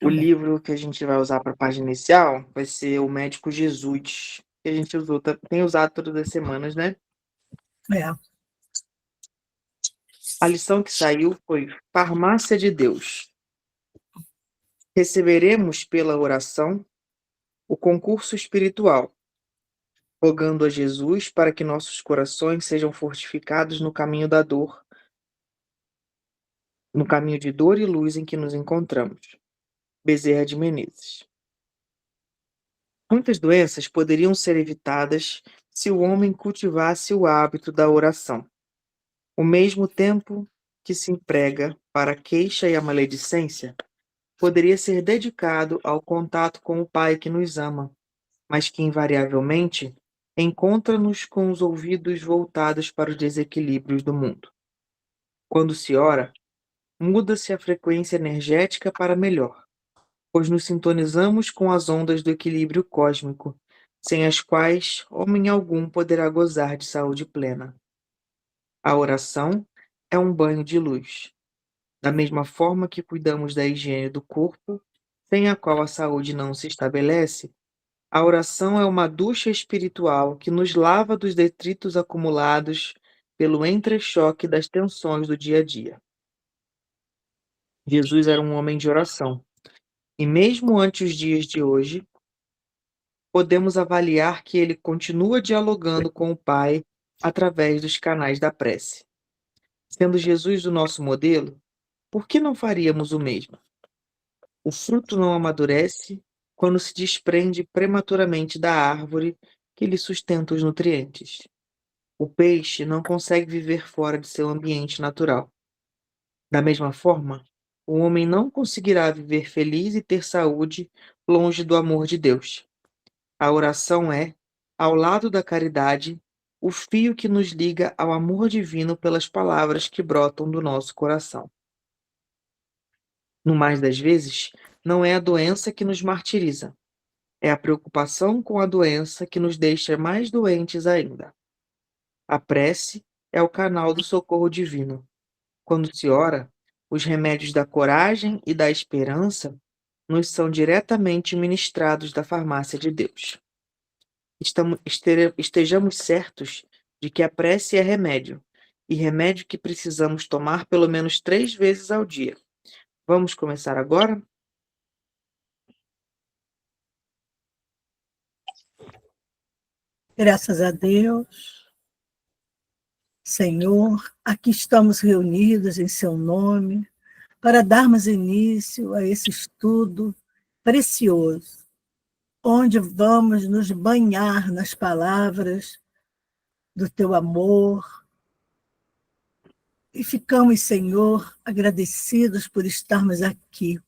O Tá bom. livro que a gente vai usar para a página inicial vai ser O Médico Jesus, que a gente tem usado todas as semanas, né? É. A lição que saiu foi Farmácia de Deus. Receberemos pela oração o concurso espiritual, rogando a Jesus para que nossos corações sejam fortificados no caminho da dor, no caminho de dor e luz em que nos encontramos. Bezerra de Menezes. Muitas doenças poderiam ser evitadas se o homem cultivasse o hábito da oração. O mesmo tempo que se emprega para a queixa e a maledicência poderia ser dedicado ao contato com o Pai que nos ama, mas que invariavelmente encontra-nos com os ouvidos voltados para os desequilíbrios do mundo. Quando se ora, muda-se a frequência energética para melhor, pois nos sintonizamos com as ondas do equilíbrio cósmico, sem as quais homem algum poderá gozar de saúde plena. A oração é um banho de luz. Da mesma forma que cuidamos da higiene do corpo, sem a qual a saúde não se estabelece, a oração é uma ducha espiritual que nos lava dos detritos acumulados pelo entrechoque das tensões do dia a dia. Jesus era um homem de oração, e mesmo ante os dias de hoje, podemos avaliar que ele continua dialogando com o Pai através dos canais da prece. Sendo Jesus o nosso modelo, por que não faríamos o mesmo? O fruto não amadurece quando se desprende prematuramente da árvore que lhe sustenta os nutrientes. O peixe não consegue viver fora de seu ambiente natural. Da mesma forma, o homem não conseguirá viver feliz e ter saúde longe do amor de Deus. A oração é, ao lado da caridade, o fio que nos liga ao amor divino pelas palavras que brotam do nosso coração. No mais das vezes, não é a doença que nos martiriza, é a preocupação com a doença que nos deixa mais doentes ainda. A prece é o canal do socorro divino. Quando se ora, os remédios da coragem e da esperança nos são diretamente ministrados da farmácia de Deus. Estejamos certos de que a prece é remédio, e remédio que precisamos tomar pelo menos 3 vezes ao dia. Vamos começar agora? Graças a Deus, Senhor, aqui estamos reunidos em seu nome para darmos início a esse estudo precioso, onde vamos nos banhar nas palavras do teu amor e ficamos, Senhor, agradecidos por estarmos aqui.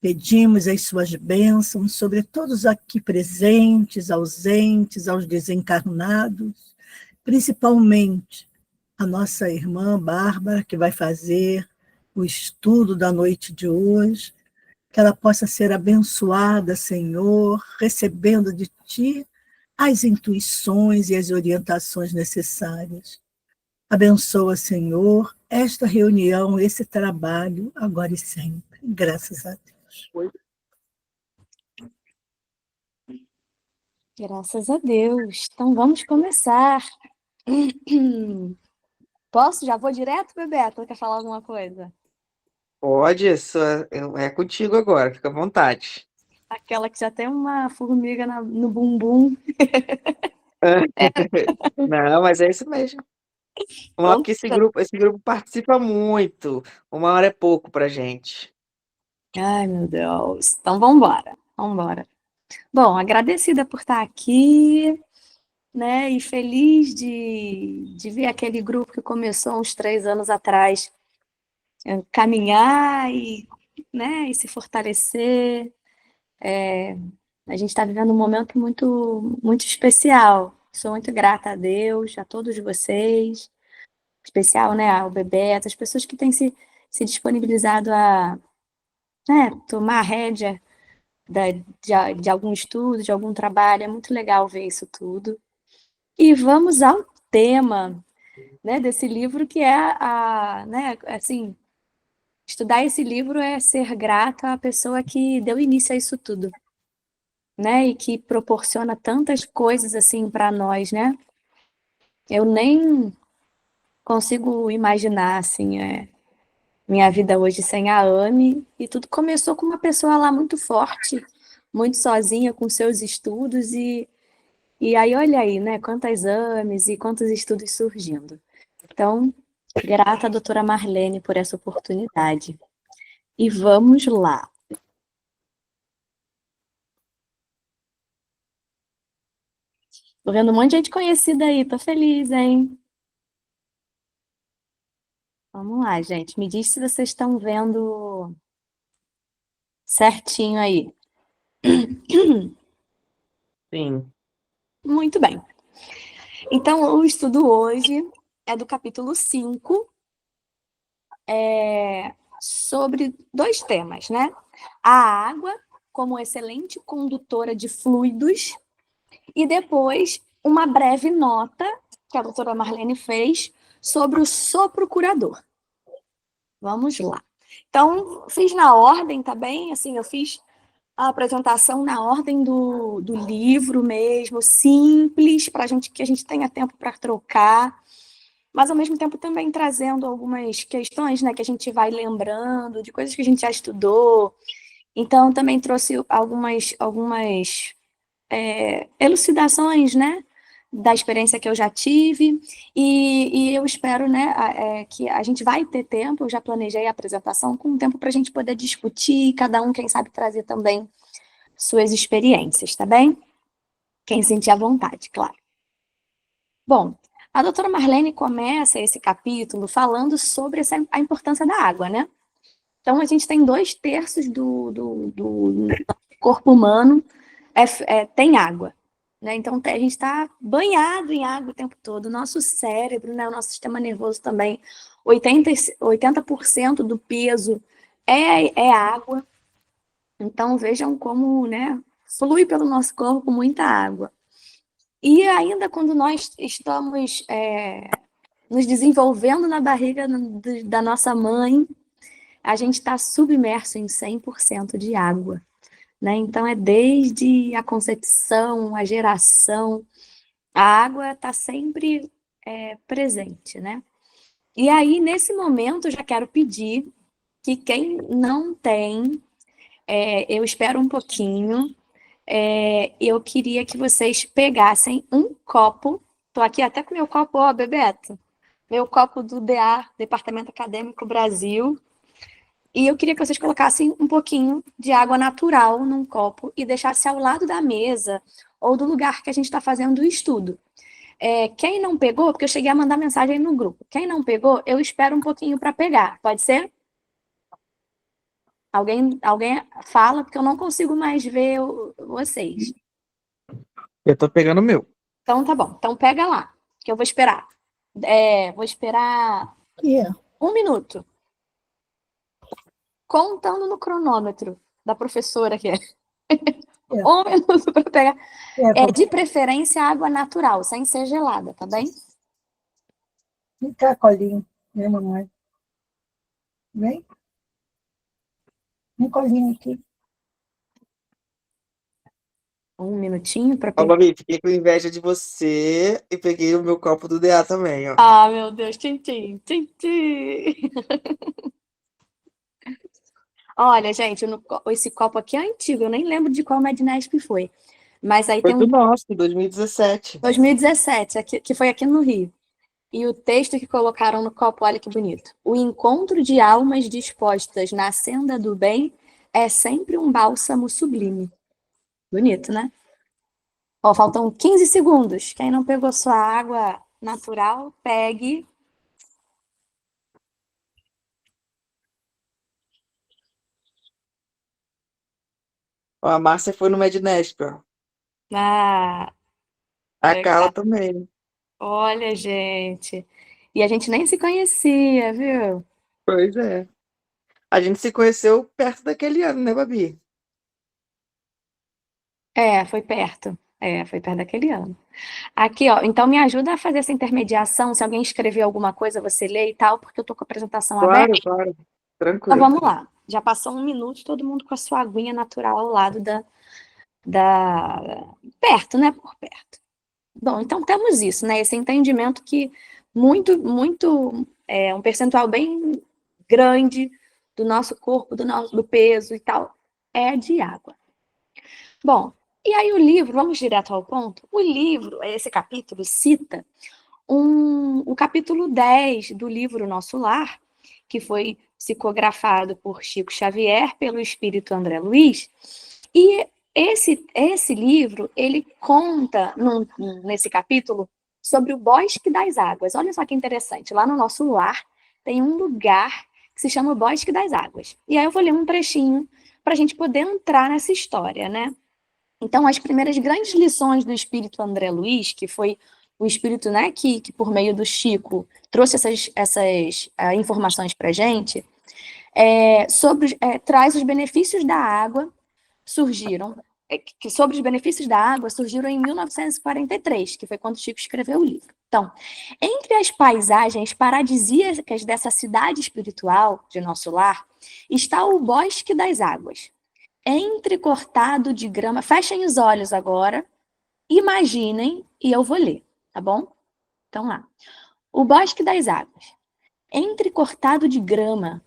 Pedimos as suas bênçãos sobre todos aqui presentes, ausentes, aos desencarnados, principalmente a nossa irmã Bárbara, que vai fazer o estudo da noite de hoje, que ela possa ser abençoada, Senhor, recebendo de Ti as intuições e as orientações necessárias. Abençoa, Senhor, esta reunião, esse trabalho, agora e sempre. Graças a Deus. Oi. Graças a Deus. Então vamos começar. Posso? Já vou direto, Bebeto? Quer falar alguma coisa? Pode, é contigo agora, fica à vontade. Aquela que já tem uma formiga no bumbum. Não, mas é isso mesmo. Vamos lá, Então, porque esse grupo participa muito. 1 hora é pouco pra gente. ai, meu Deus. Então vamos embora. Vamos embora. Bom, agradecida por estar aqui, né? E feliz de ver aquele grupo que começou uns 3 anos atrás caminhar e, né, e se fortalecer. A gente está vivendo um momento muito, muito especial. Sou muito grata a Deus, a todos vocês, especial, né, ao Bebeto, as pessoas que têm se disponibilizado a, né, tomar a rédea de algum estudo, de algum trabalho. É muito legal ver isso tudo. E vamos ao tema, né, desse livro que é né, assim, estudar esse livro é ser grato à pessoa que deu início a isso tudo, né? E que proporciona tantas coisas assim para nós, né? Eu nem consigo imaginar assim, minha vida hoje sem a Ame, e tudo começou com uma pessoa lá muito forte, muito sozinha com seus estudos e aí olha aí, né? Quantas Ames e quantos estudos surgindo. Então, grata, doutora Marlene, por essa oportunidade. E vamos lá. Tô vendo um monte de gente conhecida aí, tô feliz, hein? Vamos lá, gente. Me diz se vocês estão vendo certinho aí. Sim. Muito bem. Então, o estudo hoje é do capítulo 5, sobre dois temas, né? A água como excelente condutora de fluidos e depois uma breve nota que a doutora Marlene fez sobre o sopro curador. Vamos lá. Então, fiz na ordem, tá bem? Assim, eu fiz a apresentação na ordem do livro mesmo, simples, para que a gente tenha tempo para trocar, mas ao mesmo tempo também trazendo algumas questões, né, que a gente vai lembrando, de coisas que a gente já estudou. Então, também trouxe algumas elucidações, né, da experiência que eu já tive, e eu espero, né, que a gente vai ter tempo, eu já planejei a apresentação com tempo para a gente poder discutir, cada um, quem sabe, trazer também suas experiências, tá bem? Quem sentir à vontade, claro. Bom, a doutora Marlene começa esse capítulo falando sobre a importância da água, né? Então, a gente tem 2/3 do corpo humano tem água, né? Então, a gente está banhado em água o tempo todo. O nosso cérebro, né? O nosso sistema nervoso também, 80% do peso é água. Então, vejam como, né, flui pelo nosso corpo muita água. E ainda quando nós estamos nos desenvolvendo na barriga da nossa mãe, a gente está submerso em 100% de água, né? Então, é desde a concepção, a geração, a água está sempre presente, né? E aí, nesse momento, eu já quero pedir que quem não tem, eu espero um pouquinho, eu queria que vocês pegassem um copo. Estou aqui até com meu copo, ó, Bebeto. Meu copo do DA, Departamento Acadêmico Brasil. E eu queria que vocês colocassem um pouquinho de água natural num copo e deixassem ao lado da mesa ou do lugar que a gente está fazendo o estudo. Quem não pegou, porque eu cheguei a mandar mensagem no grupo. Quem não pegou, eu espero um pouquinho para pegar. Pode ser? Alguém fala, porque eu não consigo mais ver vocês. Eu tô pegando o meu. Então, tá bom. Então, pega lá, que eu vou esperar. Vou esperar Yeah. 1 minuto. Contando no cronômetro da professora aqui. 1 minuto para pegar. De preferência, água natural, sem ser gelada, tá bem? Vem cá, colinho, minha mamãe. Vem. Um colinho aqui. 1 minutinho para Ó, pegar. Babi, fiquei com inveja de você e peguei o meu copo do DA também, ó. Ah, meu Deus, tchim, tchim, tchim, tchim. Olha, gente, esse copo aqui é antigo, eu nem lembro de qual Mednesp foi. Mas aí Foi tem do nosso, 2017. 2017, que foi aqui no Rio. E o texto que colocaram no copo, olha que bonito. O encontro de almas dispostas na senda do bem é sempre um bálsamo sublime. Bonito, né? Ó, faltam 15 segundos. Quem não pegou sua água natural, pegue. Ó, a Márcia foi no Mednesp, ó. Ah, A legal. Carla também. Olha, gente. E a gente nem se conhecia, viu? Pois é. A gente se conheceu perto daquele ano, né, Babi? Foi perto. Foi perto daquele ano. Aqui, ó. Então, me ajuda a fazer essa intermediação. Se alguém escrever alguma coisa, você lê e tal, porque eu tô com a apresentação aberta. Claro, claro. Então Tranquilo. vamos lá. Já passou 1 minuto, todo mundo com a sua aguinha natural ao lado perto, né? Por perto. Bom, então temos isso, né? Esse entendimento que um percentual bem grande do nosso corpo, do peso e tal, é de água. Bom, e aí o livro, vamos direto ao ponto? O livro, esse capítulo, cita o capítulo 10 do livro Nosso Lar, que foi psicografado por Chico Xavier, pelo espírito André Luiz, e esse livro, ele conta, nesse capítulo, sobre o Bosque das Águas. Olha só que interessante, lá no Nosso Lar tem um lugar que se chama Bosque das Águas. E aí eu vou ler um trechinho para a gente poder entrar nessa história, né? Então, as primeiras grandes lições do espírito André Luiz, que foi o espírito, né, que por meio do Chico trouxe essas informações para a gente, traz os benefícios da água, sobre os benefícios da água surgiram em 1943, que foi quando Chico escreveu o livro. Então, entre as paisagens paradisíacas dessa cidade espiritual de Nosso Lar, está o Bosque das Águas, entrecortado de grama. Fechem os olhos agora, imaginem, e eu vou ler, tá bom? Então lá. O Bosque das Águas, entrecortado de grama,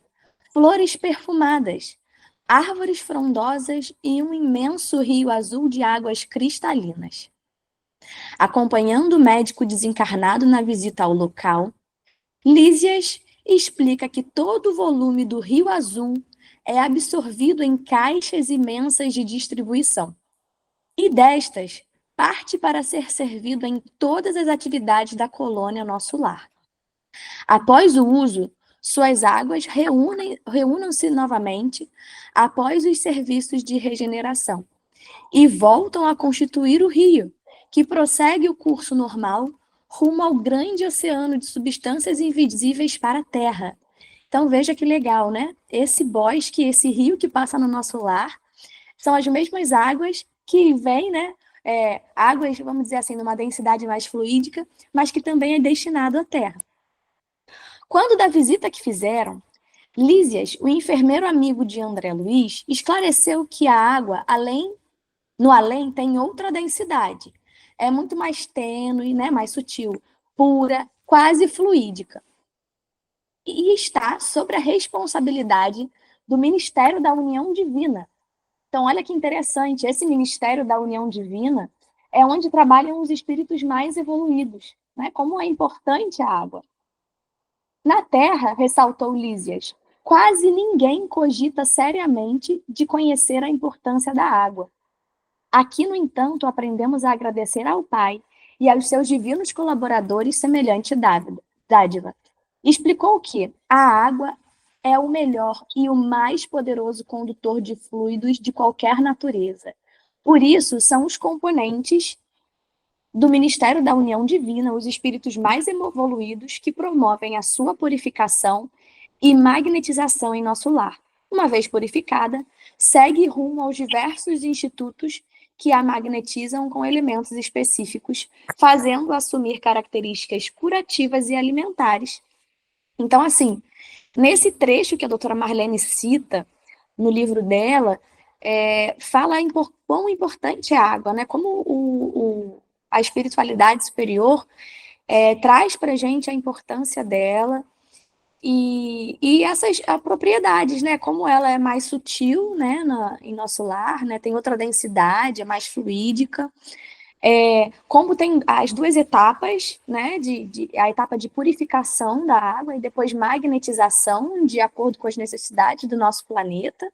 flores perfumadas, árvores frondosas e um imenso rio azul de águas cristalinas. Acompanhando o médico desencarnado na visita ao local, Lísias explica que todo o volume do rio azul é absorvido em caixas imensas de distribuição. E destas, parte para ser servido em todas as atividades da colônia Nosso Lar. Após o uso, suas águas reúnem-se novamente após os serviços de regeneração e voltam a constituir o rio, que prossegue o curso normal rumo ao grande oceano de substâncias invisíveis para a Terra. Então veja que legal, né? Esse bosque, esse rio que passa no Nosso Lar, são as mesmas águas que vêm, né? Águas, vamos dizer assim, numa densidade mais fluídica, mas que também é destinado à Terra. Quando da visita que fizeram, Lísias, o enfermeiro amigo de André Luiz, esclareceu que a água, no além, tem outra densidade. É muito mais tênue, né, mais sutil, pura, quase fluídica. E está sobre a responsabilidade do Ministério da União Divina. Então, olha que interessante, esse Ministério da União Divina é onde trabalham os espíritos mais evoluídos, né? Como é importante a água. Na Terra, ressaltou Lísias, quase ninguém cogita seriamente de conhecer a importância da água. Aqui, no entanto, aprendemos a agradecer ao Pai e aos seus divinos colaboradores semelhante dádiva. Explicou que a água é o melhor e o mais poderoso condutor de fluidos de qualquer natureza. Por isso, são os componentes do Ministério da União Divina, os espíritos mais evoluídos que promovem a sua purificação e magnetização em nosso lar. Uma vez purificada, segue rumo aos diversos institutos que a magnetizam com elementos específicos, fazendo assumir características curativas e alimentares. Então, assim, nesse trecho que a doutora Marlene cita no livro dela, fala quão importante é a água, né? Como a espiritualidade superior traz para a gente a importância dela e essas propriedades, né? Como ela é mais sutil, né? Em nosso lar, né? Tem outra densidade, é mais fluídica. Como tem as duas etapas, né? A etapa de purificação da água e depois magnetização, de acordo com as necessidades do nosso planeta.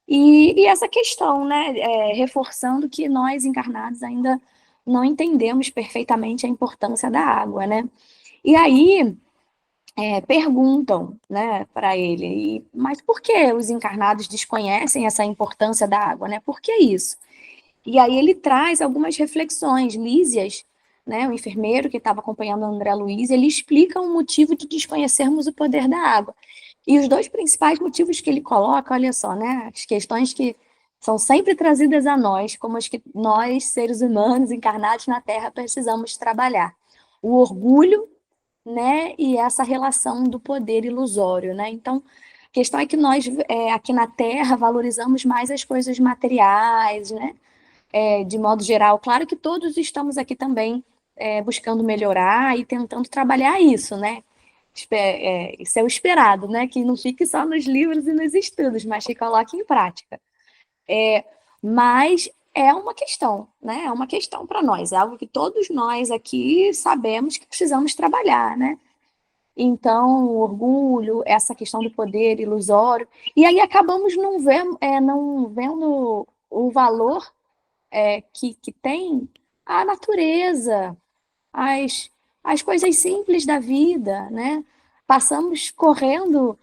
E essa questão, né? Reforçando que nós, encarnados, ainda não entendemos perfeitamente a importância da água, né? E aí perguntam, né, para ele, mas por que os encarnados desconhecem essa importância da água, né? Por que isso? E aí ele traz algumas reflexões. Lísias, né, o enfermeiro que estava acompanhando o André Luiz, ele explica o motivo de desconhecermos o poder da água. E os dois principais motivos que ele coloca, olha só, né, as questões que são sempre trazidas a nós, como as que nós, seres humanos encarnados na Terra, precisamos trabalhar. O orgulho, né, e essa relação do poder ilusório, né? Então, A questão é que nós, aqui na Terra, valorizamos mais as coisas materiais, né? De modo geral. Claro que todos estamos aqui também buscando melhorar e tentando trabalhar isso, né? Isso é o esperado, né? Que não fique só nos livros e nos estudos, mas que coloque em prática. Mas é uma questão, né? É uma questão para nós, é algo que todos nós aqui sabemos que precisamos trabalhar, né? Então, o orgulho, essa questão do poder ilusório, e aí acabamos não vendo o valor que tem a natureza, as, as coisas simples da vida, né? Passamos correndo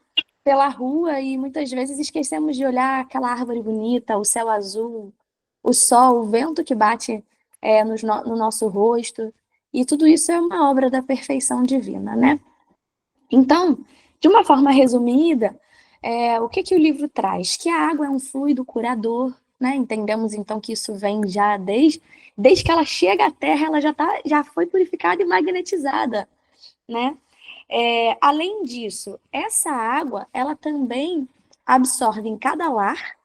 pela rua e muitas vezes esquecemos de olhar aquela árvore bonita, o céu azul, o sol, o vento que bate no nosso rosto, e tudo isso é uma obra da perfeição divina, né? Então, de uma forma resumida, o que o livro traz? Que a água é um fluido curador, né? Entendemos então que isso vem já desde que ela chega à Terra, ela já foi purificada e magnetizada, né? Além disso, essa água, ela também absorve em cada lar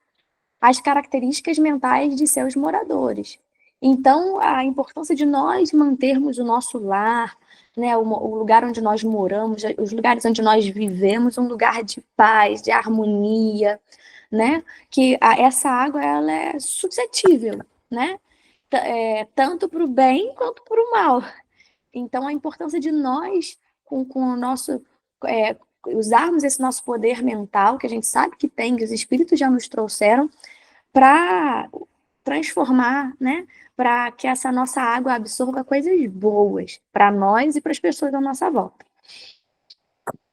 as características mentais de seus moradores. Então, a importância de nós mantermos o nosso lar, né, o lugar onde nós moramos, os lugares onde nós vivemos, um lugar de paz, de harmonia, né? Que essa água ela é suscetível, né? Tanto para o bem quanto para o mal. Então, a importância de nós, com o nosso, usarmos esse nosso poder mental, que a gente sabe que tem, que os espíritos já nos trouxeram, para transformar, né? Para que essa nossa água absorva coisas boas para nós e para as pessoas à nossa volta.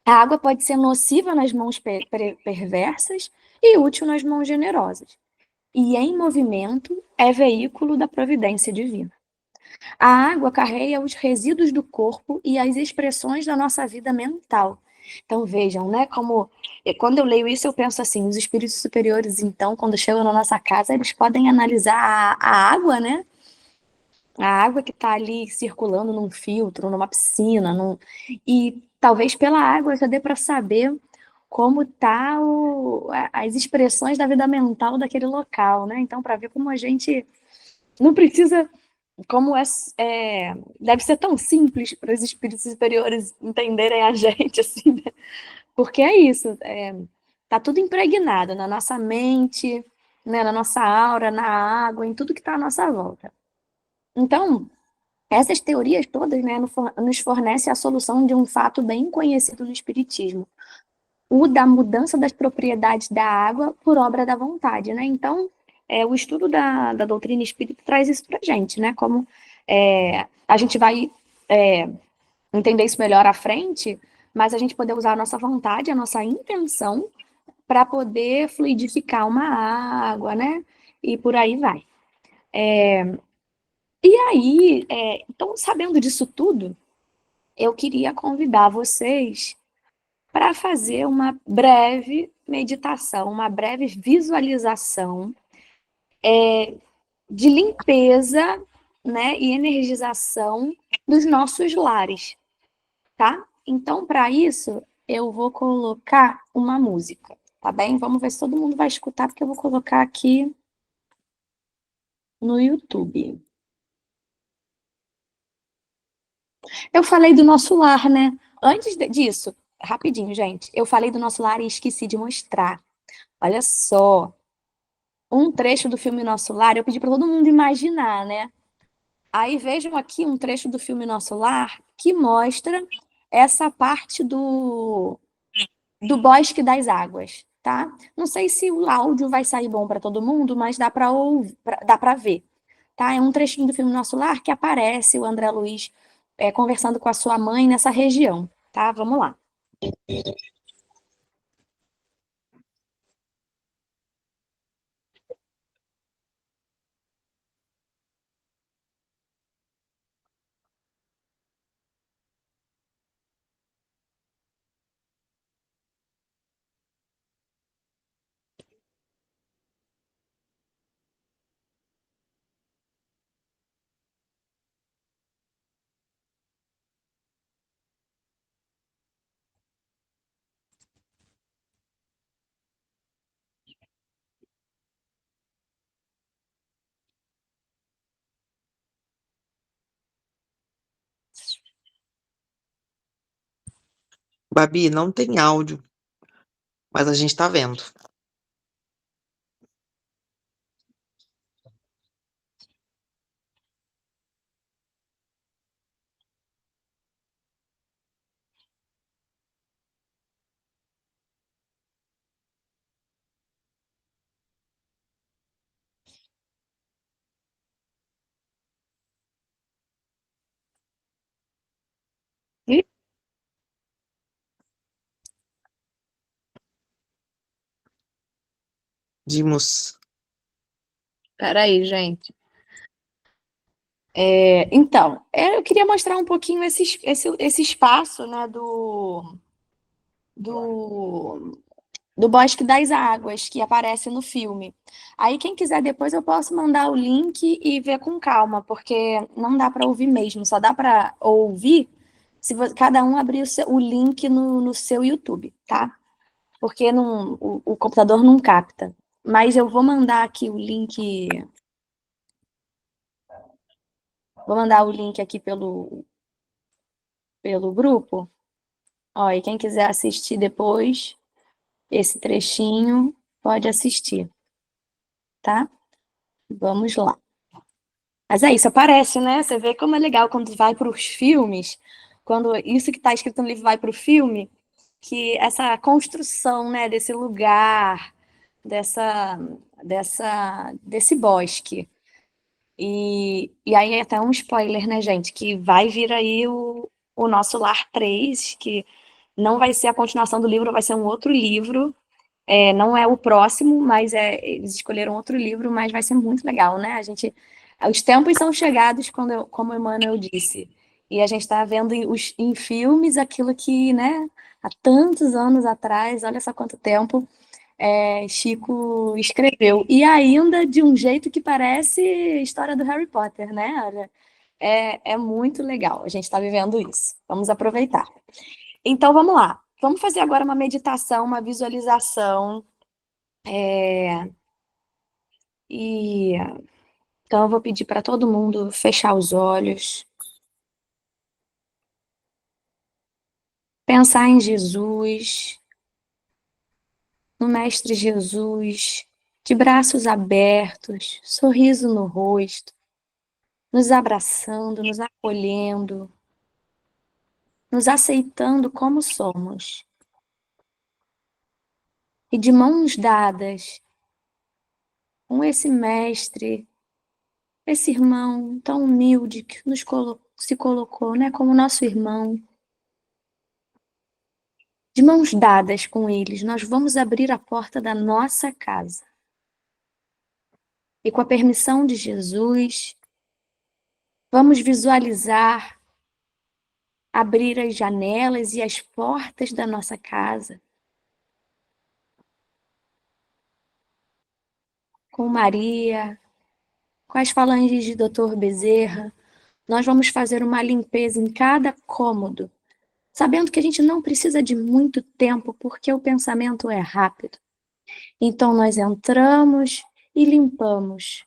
A água pode ser nociva nas mãos perversas e útil nas mãos generosas. E em movimento é veículo da providência divina. A água carrega os resíduos do corpo e as expressões da nossa vida mental. Então vejam, né, como quando eu leio isso eu penso assim, os espíritos superiores então, quando chegam na nossa casa, eles podem analisar a água, né? A água que está ali circulando num filtro, numa piscina, e talvez pela água já dê para saber como tá as expressões da vida mental daquele local, né? Então, para ver como a gente não precisa como deve ser tão simples para os espíritos superiores entenderem a gente, assim, né? Porque é isso, tá tudo impregnado na nossa mente, né, na nossa aura, na água, em tudo que está à nossa volta. Então, essas teorias todas, né, nos fornecem a solução de um fato bem conhecido no Espiritismo, o da mudança das propriedades da água por obra da vontade, né? Então, o estudo da doutrina espírita traz isso para a gente, né? Como a gente vai entender isso melhor à frente, mas a gente poder usar a nossa vontade, a nossa intenção, para poder fluidificar uma água, né? E por aí vai. E aí, então, sabendo disso tudo, eu queria convidar vocês para fazer uma breve meditação, uma breve visualização de limpeza, né, e energização dos nossos lares, tá? Então, para isso, eu vou colocar uma música, tá bem? Vamos ver se todo mundo vai escutar, porque eu vou colocar aqui no YouTube. Eu falei do nosso lar, né? Antes disso, rapidinho, gente, eu falei do nosso lar e esqueci de mostrar. Olha só, um trecho do filme Nosso Lar, eu pedi para todo mundo imaginar, né? Aí vejam aqui um trecho do filme Nosso Lar que mostra essa parte do Bosque das Águas, tá? Não sei se o áudio vai sair bom para todo mundo, mas dá para ouvir, dá para ver, tá? É um trechinho do filme Nosso Lar que aparece o André Luiz conversando com a sua mãe nessa região, tá? Vamos lá. Babi, não tem áudio, mas a gente tá vendo. Ih, Dimos. peraí, gente. Então, eu queria mostrar um pouquinho esse espaço, né, do, do Bosque das Águas, que aparece no filme. Aí, quem quiser depois, eu posso mandar o link e ver com calma, porque não dá para ouvir mesmo, só dá para ouvir se cada um abrir o link no seu YouTube, tá? Porque o computador não capta. Mas eu vou mandar aqui o link. Vou mandar o link aqui pelo grupo. Ó, e quem quiser assistir depois esse trechinho, pode assistir, tá? Vamos lá. Mas é isso, aparece, né? Você vê como é legal quando vai para os filmes, quando isso que está escrito no livro vai para o filme, que essa construção, né, desse lugar, dessa, desse bosque. E aí é até um spoiler, né, gente, que vai vir aí o nosso Lar 3, que não vai ser a continuação do livro, vai ser um outro livro. Não é o próximo, mas eles escolheram outro livro, mas vai ser muito legal, né? Os tempos são chegados, como o Emmanuel disse, e a gente está vendo em filmes aquilo que, né, há tantos anos atrás, olha só quanto tempo, Chico escreveu. E ainda de um jeito que parece história do Harry Potter, né? Olha, é muito legal, a gente está vivendo isso. Vamos aproveitar. Então, vamos lá. Vamos fazer agora uma meditação, uma visualização. E então eu vou pedir para todo mundo fechar os olhos, pensar em Jesus, no Mestre Jesus, de braços abertos, sorriso no rosto, nos abraçando, nos acolhendo, nos aceitando como somos. E de mãos dadas com esse mestre, esse irmão tão humilde que se colocou, né, como nosso irmão. De mãos dadas com eles, nós vamos abrir a porta da nossa casa. E com a permissão de Jesus, vamos visualizar abrir as janelas e as portas da nossa casa. Com Maria, com as falanges de Dr. Bezerra, nós vamos fazer uma limpeza em cada cômodo, sabendo que a gente não precisa de muito tempo, porque o pensamento é rápido. Então nós entramos e limpamos.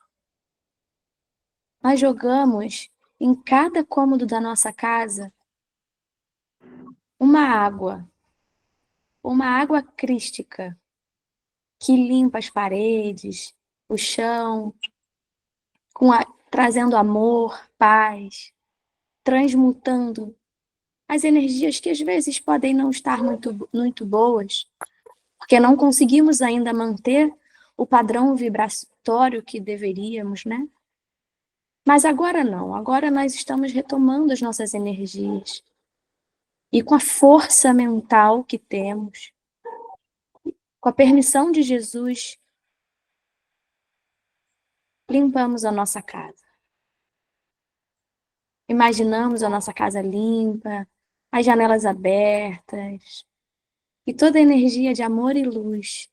Nós jogamos em cada cômodo da nossa casa uma água crística, que limpa as paredes, o chão, trazendo amor, paz, transmutando as energias que às vezes podem não estar muito boas, porque não conseguimos ainda manter o padrão vibratório que deveríamos, né? Mas agora não, agora nós estamos retomando as nossas energias. E com a força mental que temos, com a permissão de Jesus, limpamos a nossa casa. Imaginamos a nossa casa limpa, as janelas abertas, e toda a energia de amor e luz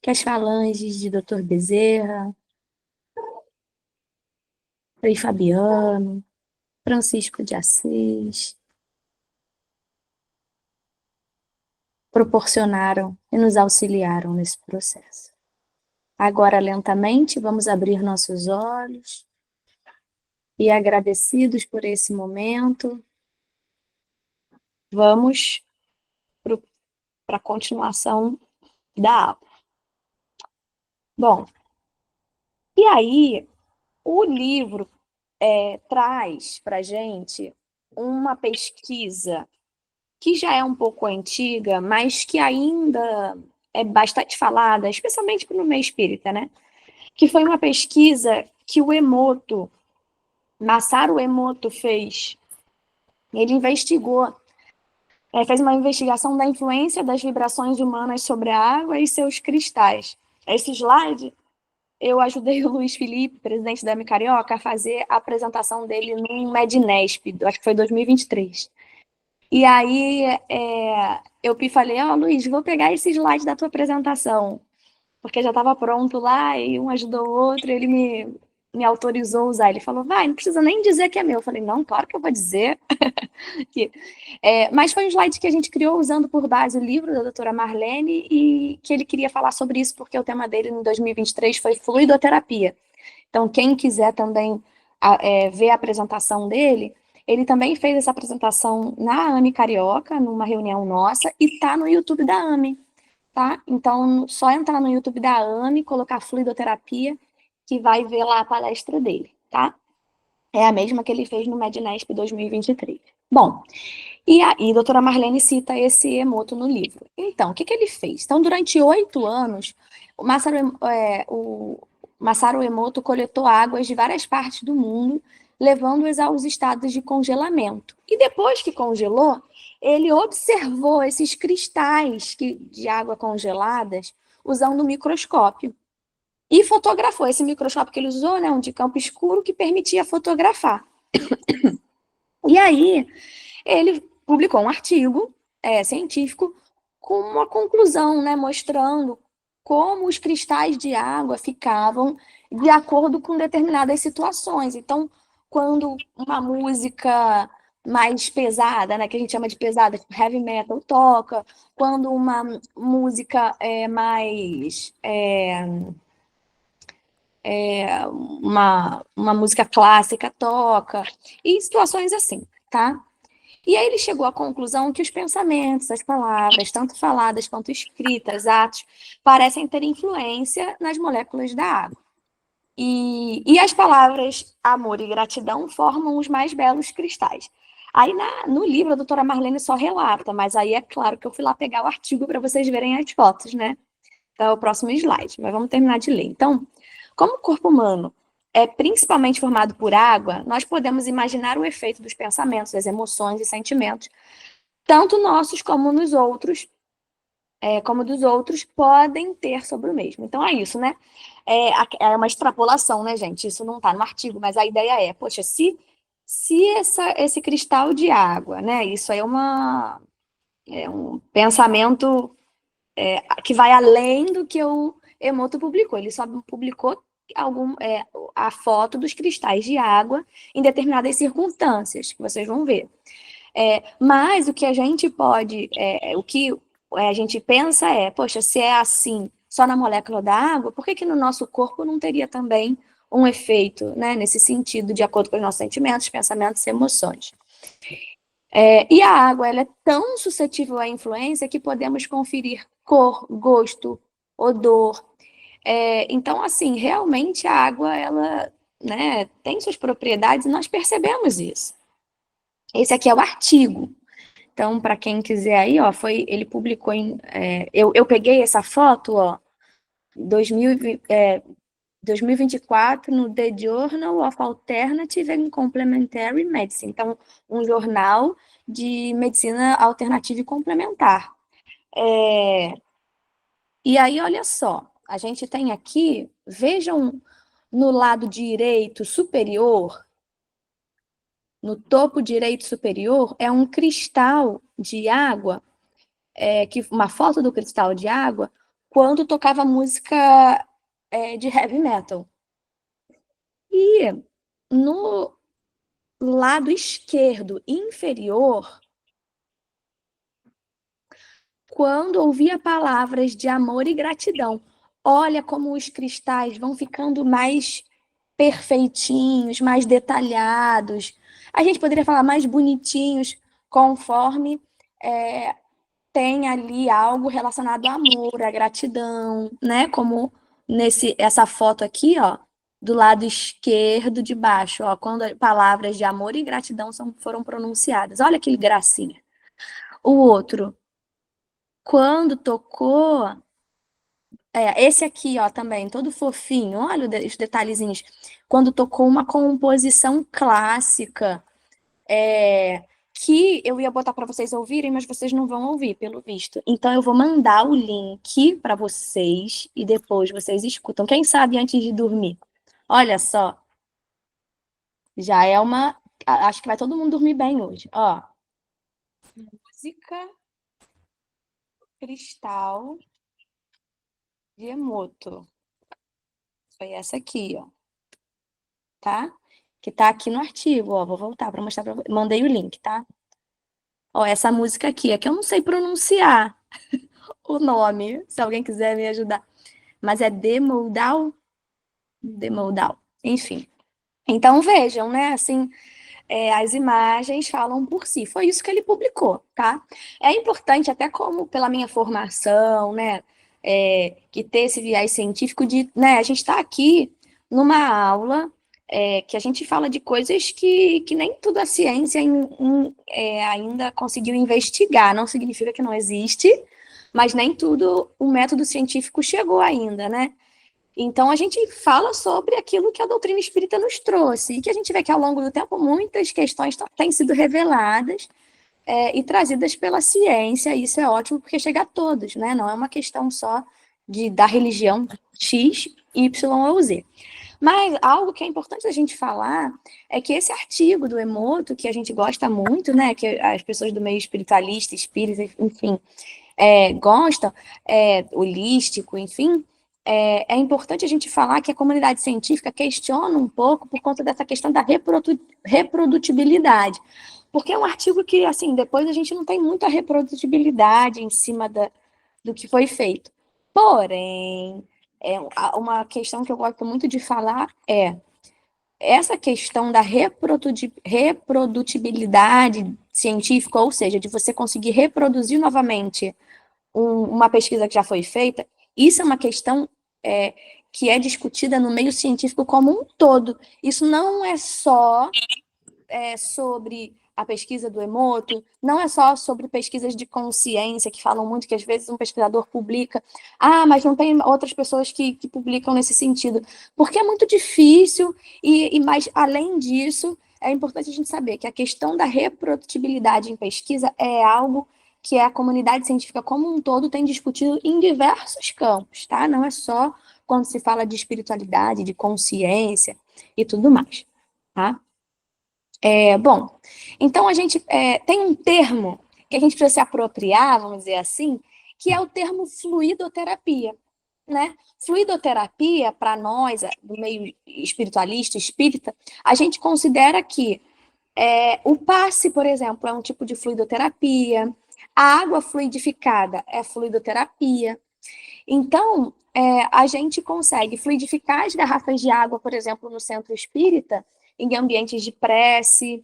que as falanges de Dr. Bezerra, Frei Fabiano, Francisco de Assis proporcionaram e nos auxiliaram nesse processo. Agora, lentamente, vamos abrir nossos olhos e, agradecidos por esse momento, vamos para a continuação da aula. Bom, e aí o livro traz para a gente uma pesquisa que já é um pouco antiga, mas que ainda é bastante falada, especialmente no meio espírita, né? Que foi uma pesquisa que o Emoto, Masaru Emoto, fez. Ele investigou, fez uma investigação da influência das vibrações humanas sobre a água e seus cristais. Esse slide, eu ajudei o Luiz Felipe, presidente da AME Carioca, a fazer a apresentação dele no Mednesp, acho que foi 2023. E aí eu falei, Luiz, vou pegar esse slide da tua apresentação, porque já estava pronto lá, e um ajudou o outro, ele me autorizou a usar. Ele falou, vai, não precisa nem dizer que é meu. Eu falei, não, claro que eu vou dizer. Mas foi um slide que a gente criou usando por base o livro da doutora Marlene, e que ele queria falar sobre isso, porque o tema dele em 2023 foi fluidoterapia. Então, quem quiser também ver a apresentação dele, ele também fez essa apresentação na AME Carioca, numa reunião nossa, e está no YouTube da AME, tá? Então, só entrar no YouTube da AME, colocar fluidoterapia, que vai ver lá a palestra dele, tá? É a mesma que ele fez no Mednesp 2023. Bom, e a doutora Marlene cita esse Emoto no livro. Então, o que ele fez? Então, durante 8 anos, o Masaru Emoto coletou águas de várias partes do mundo, levando-as aos estados de congelamento. E depois que congelou, ele observou esses cristais de água congeladas usando um microscópio. E fotografou. Esse microscópio que ele usou, né, um de campo escuro, que permitia fotografar. E aí, ele publicou um artigo científico com uma conclusão, né, mostrando como os cristais de água ficavam de acordo com determinadas situações. Então, quando uma música mais pesada, né, que a gente chama de pesada, tipo heavy metal, toca, quando uma música mais... uma música clássica toca, e situações assim, tá? E aí ele chegou à conclusão que os pensamentos, as palavras, tanto faladas quanto escritas, atos, parecem ter influência nas moléculas da água. E as palavras amor e gratidão formam os mais belos cristais. Aí no livro a doutora Marlene só relata, mas aí é claro que eu fui lá pegar o artigo para vocês verem as fotos, né? Então é o próximo slide, mas vamos terminar de ler. Então, como o corpo humano é principalmente formado por água, nós podemos imaginar o efeito dos pensamentos, das emoções e sentimentos, tanto nossos como nos outros, como dos outros, podem ter sobre o mesmo. Então é isso, né? É uma extrapolação, né, gente? Isso não está no artigo, mas a ideia é, poxa, se esse cristal de água, né? Isso aí é um pensamento que vai além do que o Emoto publicou. Ele só publicou a foto dos cristais de água em determinadas circunstâncias, que vocês vão ver. Mas o que a gente pode, o que a gente pensa poxa, se é assim só na molécula da água, por que no nosso corpo não teria também um efeito, né, nesse sentido, de acordo com os nossos sentimentos, pensamentos e emoções? E a água, ela é tão suscetível à influência que podemos conferir cor, gosto, odor. Então, assim, realmente a água, ela, né, tem suas propriedades e nós percebemos isso. Esse aqui é o artigo. Então, para quem quiser aí, ó, ele publicou eu peguei essa foto, ó, 2024 no The Journal of Alternative and Complementary Medicine. Então, um jornal de medicina alternativa e complementar. E aí, olha só, a gente tem aqui, vejam no lado direito superior, no topo direito superior, é um cristal de água, uma foto do cristal de água, quando tocava música de heavy metal. E no lado esquerdo inferior, quando ouvia palavras de amor e gratidão. Olha como os cristais vão ficando mais perfeitinhos, mais detalhados. A gente poderia falar mais bonitinhos, conforme tem ali algo relacionado ao amor, à gratidão, né? Como essa foto aqui, ó, do lado esquerdo de baixo, ó, quando palavras de amor e gratidão foram pronunciadas. Olha que gracinha. O outro, quando tocou, esse aqui, ó, também, todo fofinho, olha os detalhezinhos. Quando tocou uma composição clássica, que eu ia botar para vocês ouvirem, mas vocês não vão ouvir, pelo visto. Então eu vou mandar o link para vocês e depois vocês escutam. Quem sabe antes de dormir? Olha só, já é uma. Acho que vai todo mundo dormir bem hoje. Ó, música Cristal de Emoto. Foi essa aqui, ó. Tá? Que tá aqui no artigo, ó. Vou voltar para mostrar para vocês. Mandei o link, tá? Ó, essa música aqui, é que eu não sei pronunciar o nome, se alguém quiser me ajudar. Mas é Demoldal? Demoldal. Enfim. Então vejam, né? Assim, as imagens falam por si. Foi isso que ele publicou, tá? É importante, até como pela minha formação, né? Que ter esse viés científico de, né? A gente está aqui numa aula que a gente fala de coisas que nem tudo a ciência ainda conseguiu investigar. Não significa que não existe, mas nem tudo o método científico chegou ainda, né? Então, a gente fala sobre aquilo que a doutrina espírita nos trouxe, e que a gente vê que, ao longo do tempo, muitas questões têm sido reveladas e trazidas pela ciência, e isso é ótimo, porque chega a todos, né? Não é uma questão só da religião X, Y ou Z. Mas algo que é importante a gente falar é que esse artigo do Emoto, que a gente gosta muito, né? Que as pessoas do meio espiritualista, espírita, enfim, gostam, holístico, enfim, é importante a gente falar que a comunidade científica questiona um pouco por conta dessa questão da reprodutibilidade. Porque é um artigo que, assim, depois a gente não tem muita reprodutibilidade em cima do que foi feito. Porém, uma questão que eu gosto muito de falar essa questão da reprodutibilidade científica, ou seja, de você conseguir reproduzir novamente uma pesquisa que já foi feita, isso é uma questão que é discutida no meio científico como um todo. Isso não é só sobre a pesquisa do Emoto, não é só sobre pesquisas de consciência, que falam muito que às vezes um pesquisador publica, mas não tem outras pessoas que publicam nesse sentido, porque é muito difícil, mas além disso, é importante a gente saber que a questão da reprodutibilidade em pesquisa é algo que a comunidade científica como um todo tem discutido em diversos campos, tá? Não é só quando se fala de espiritualidade, de consciência e tudo mais, tá? Bom, então a gente tem um termo que a gente precisa se apropriar, vamos dizer assim, que é o termo fluidoterapia, né? Fluidoterapia, para nós, do meio espiritualista, espírita, a gente considera que o passe, por exemplo, é um tipo de fluidoterapia, a água fluidificada é fluidoterapia. Então, a gente consegue fluidificar as garrafas de água, por exemplo, no centro espírita, em ambientes de prece,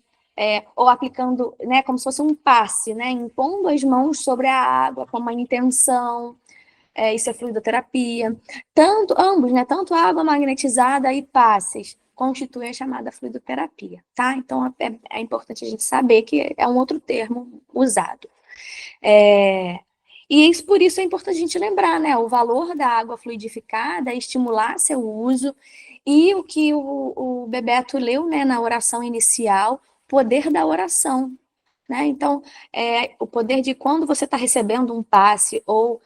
ou aplicando, né, como se fosse um passe, né, impondo as mãos sobre a água com uma intenção, isso é fluidoterapia. Ambos, né, tanto água magnetizada e passes, constituem a chamada fluidoterapia, tá? Então, é importante a gente saber que é um outro termo usado. E por isso é importante a gente lembrar, né? O valor da água fluidificada é estimular seu uso e o que o Bebeto leu, né, na oração inicial, poder da oração, né? Então, o poder de quando você está recebendo um passe ou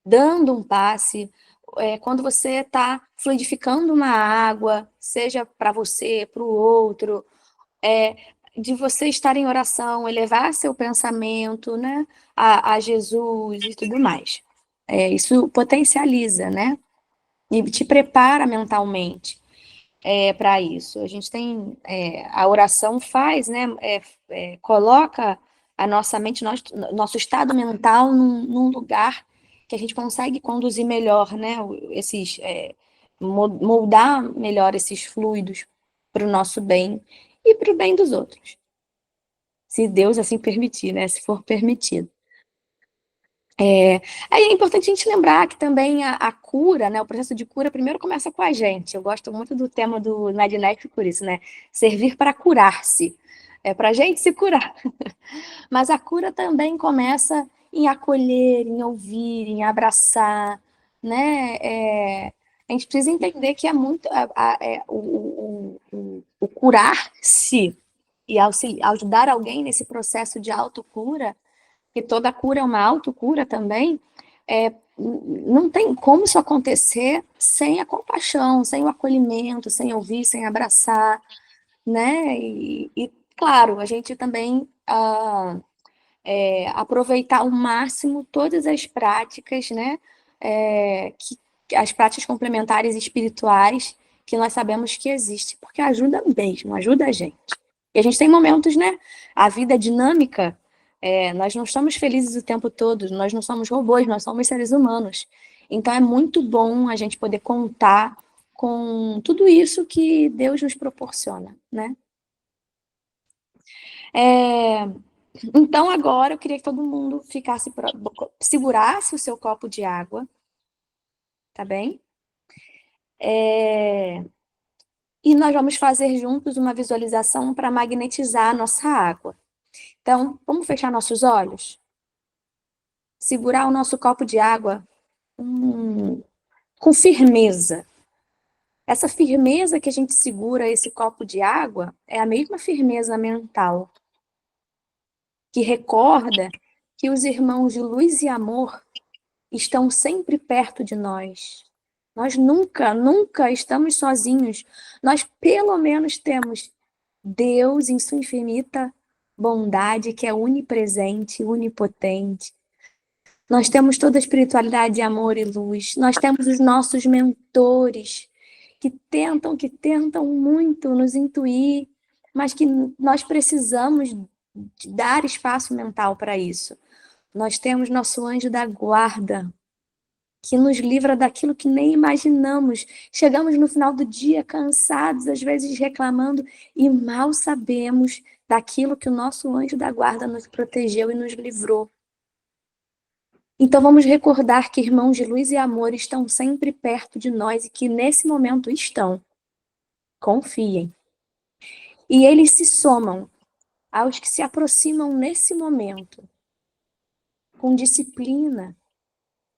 dando um passe, quando você está fluidificando uma água, seja para você, para o outro, de você estar em oração, elevar seu pensamento, né, a Jesus e tudo mais. Isso potencializa, né, e te prepara mentalmente para isso. A gente tem, a oração faz, né, coloca a nossa mente, nosso estado mental num lugar que a gente consegue conduzir melhor, né, moldar melhor esses fluidos para o nosso bem e para o bem dos outros. Se Deus assim permitir, né? Se for permitido. É importante a gente lembrar que também a cura, né, o processo de cura primeiro começa com a gente. Eu gosto muito do tema do Nadinec por isso, né? Servir para curar-se. É para a gente se curar. Mas a cura também começa em acolher, em ouvir, em abraçar, né? A gente precisa entender que é muito o curar-se e ajudar alguém nesse processo de autocura, que toda cura é uma autocura também, não tem como isso acontecer sem a compaixão, sem o acolhimento, sem ouvir, sem abraçar, né? E claro, a gente também aproveitar ao máximo todas as práticas, né? As práticas complementares espirituais que nós sabemos que existem, porque ajuda mesmo, ajuda a gente. E a gente tem momentos, né? A vida é dinâmica, nós não estamos felizes o tempo todo, nós não somos robôs, nós somos seres humanos. Então é muito bom a gente poder contar com tudo isso que Deus nos proporciona, né? Então agora eu queria que todo mundo segurasse o seu copo de água, tá bem? E nós vamos fazer juntos uma visualização para magnetizar a nossa água. Então, vamos fechar nossos olhos? Segurar o nosso copo de água com firmeza. Essa firmeza que a gente segura esse copo de água é a mesma firmeza mental que recorda que os irmãos de luz e amor estão sempre perto de nós. Nós nunca, nunca estamos sozinhos. Nós, pelo menos, temos Deus em sua infinita bondade, que é onipresente, onipotente. Nós temos toda a espiritualidade, amor e luz. Nós temos os nossos mentores, que tentam muito nos intuir, mas que nós precisamos dar espaço mental para isso. Nós temos nosso anjo da guarda, que nos livra daquilo que nem imaginamos. Chegamos no final do dia cansados, às vezes reclamando, e mal sabemos daquilo que o nosso anjo da guarda nos protegeu e nos livrou. Então vamos recordar que irmãos de luz e amor estão sempre perto de nós e que nesse momento estão. Confiem. E eles se somam aos que se aproximam nesse momento, com disciplina,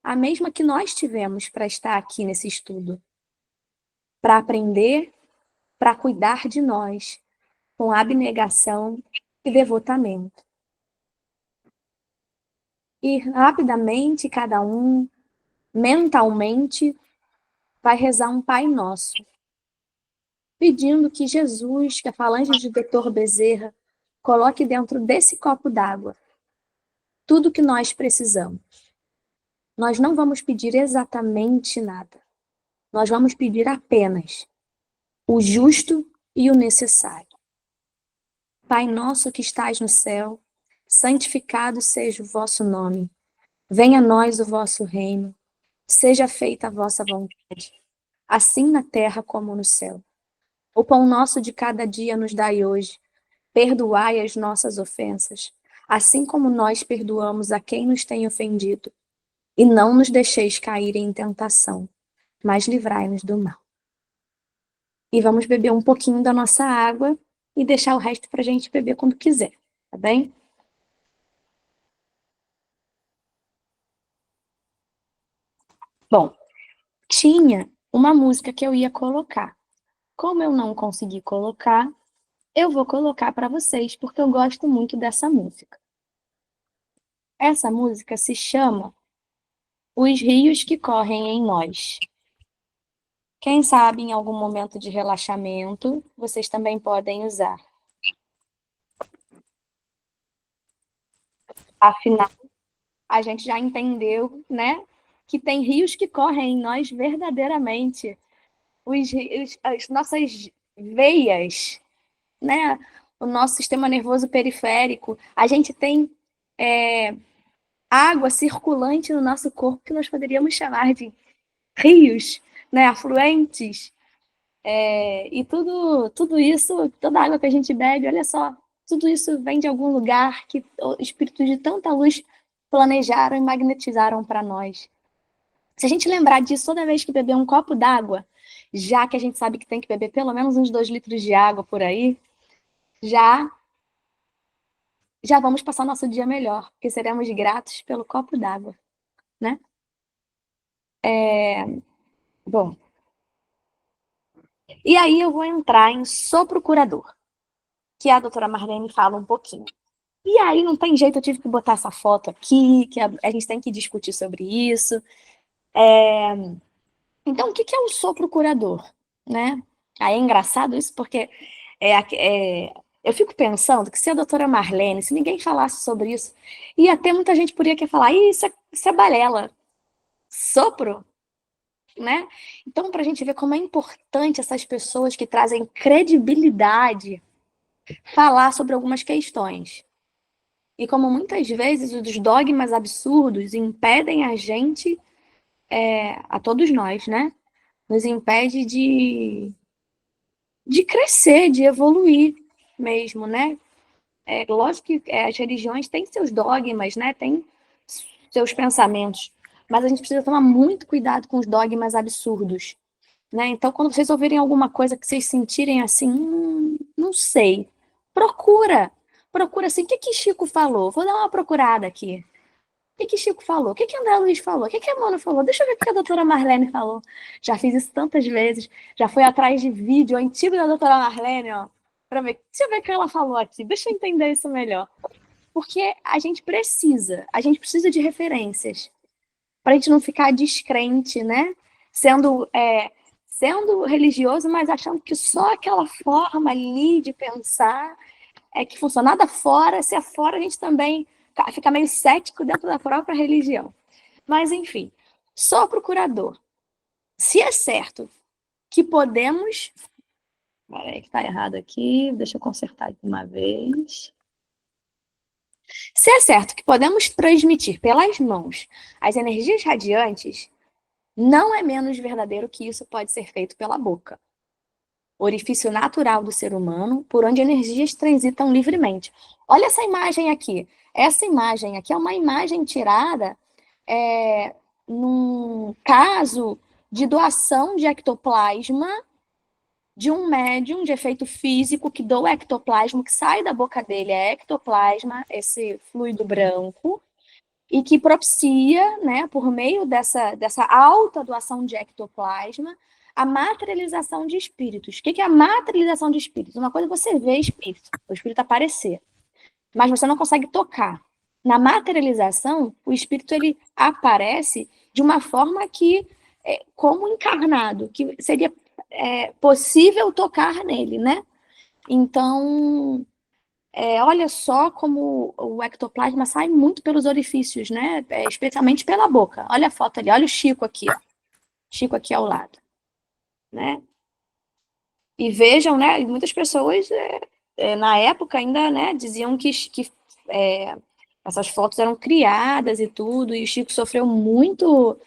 a mesma que nós tivemos para estar aqui nesse estudo, para aprender, para cuidar de nós, com abnegação e devotamento. E rapidamente, cada um, mentalmente, vai rezar um Pai Nosso, pedindo que Jesus, que a falange de Dr. Bezerra, coloque dentro desse copo d'água tudo que nós precisamos. Nós não vamos pedir exatamente nada. Nós vamos pedir apenas o justo e o necessário. Pai nosso que estás no céu, santificado seja o vosso nome. Venha a nós o vosso reino. Seja feita a vossa vontade, assim na terra como no céu. O pão nosso de cada dia nos dai hoje. Perdoai as nossas ofensas, assim como nós perdoamos a quem nos tem ofendido. E não nos deixeis cair em tentação, mas livrai-nos do mal. E vamos beber um pouquinho da nossa água e deixar o resto para a gente beber quando quiser, tá bem? Bom, tinha uma música que eu ia colocar. Como eu não consegui colocar, eu vou colocar para vocês, porque eu gosto muito dessa música. Essa música se chama Os Rios que Correm em Nós. Quem sabe, em algum momento de relaxamento, vocês também podem usar. Afinal, a gente já entendeu, né, que tem rios que correm em nós verdadeiramente. As nossas veias, né, o nosso sistema nervoso periférico, a gente tem água circulante no nosso corpo que nós poderíamos chamar de rios, né, afluentes. E tudo isso, toda a água que a gente bebe, olha só, tudo isso vem de algum lugar que o espírito de tanta luz planejaram e magnetizaram para nós. Se a gente lembrar disso toda vez que beber um copo d'água, já que a gente sabe que tem que beber pelo menos uns 2 litros de água por aí, já vamos passar nosso dia melhor, porque seremos gratos pelo copo d'água, né? Bom, e aí eu vou entrar em sopro curador, que a doutora Marlene fala um pouquinho. E aí não tem jeito, eu tive que botar essa foto aqui, que a gente tem que discutir sobre isso. Então, o que é o sopro curador, né? Aí é engraçado isso, porque eu fico pensando que se a doutora Marlene, se ninguém falasse sobre isso, ia ter muita gente por aí que ia falar, isso é balela. Sopro? Né? Então, para a gente ver como é importante essas pessoas que trazem credibilidade falar sobre algumas questões. E como muitas vezes os dogmas absurdos impedem a gente, a todos nós, né? Nos impede de crescer, de evoluir mesmo, né? Lógico que as religiões têm seus dogmas, né? Têm seus pensamentos, mas a gente precisa tomar muito cuidado com os dogmas absurdos, né? Então, quando vocês ouvirem alguma coisa que vocês sentirem assim, não sei, procura assim, o que Chico falou? Vou dar uma procurada aqui. O que Chico falou? O que André Luiz falou? O que a Mona falou? Deixa eu ver o que a doutora Marlene falou. Já fiz isso tantas vezes, já fui atrás de vídeo antigo da doutora Marlene, ó, para ver, deixa eu ver o que ela falou aqui, deixa eu entender isso melhor. Porque a gente precisa de referências, para a gente não ficar descrente, né? Sendo religioso, mas achando que só aquela forma ali de pensar é que funciona. Nada fora, se é fora, a gente também fica meio cético dentro da própria religião. Mas, enfim, sou procurador. Se é certo que podemos... Peraí, que está errado aqui, deixa eu consertar de uma vez. Se é certo que podemos transmitir pelas mãos as energias radiantes, não é menos verdadeiro que isso pode ser feito pela boca, orifício natural do ser humano, por onde energias transitam livremente. Olha essa imagem aqui. Essa imagem aqui é uma imagem tirada num caso de doação de ectoplasma de um médium de efeito físico que doa ectoplasma, que sai da boca dele é ectoplasma, esse fluido branco, e que propicia, né, por meio dessa alta doação de ectoplasma, a materialização de espíritos. O que é a materialização de espíritos? Uma coisa é você ver espírito, o espírito aparecer, mas você não consegue tocar. Na materialização, o espírito ele aparece de uma forma que, como encarnado, que seria possível tocar nele, né? Então, olha só como o ectoplasma sai muito pelos orifícios, né? Especialmente pela boca. Olha a foto ali, olha o Chico aqui, ó. Chico aqui ao lado, né? E vejam, né? Muitas pessoas na época ainda, né, diziam que essas fotos eram criadas e tudo, e o Chico sofreu muita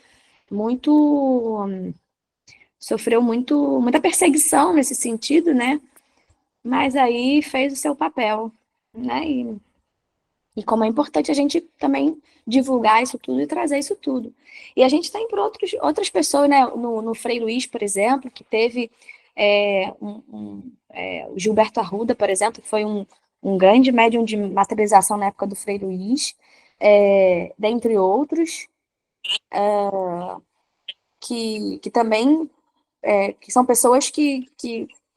perseguição nesse sentido, né? Mas aí fez o seu papel, né? E como é importante a gente também divulgar isso tudo e trazer isso tudo. E a gente tem por outras pessoas, né? No Frei Luís, por exemplo, que teve o Gilberto Arruda, por exemplo, que foi um grande médium de materialização na época do Frei Luís, dentre outros, que também que são pessoas que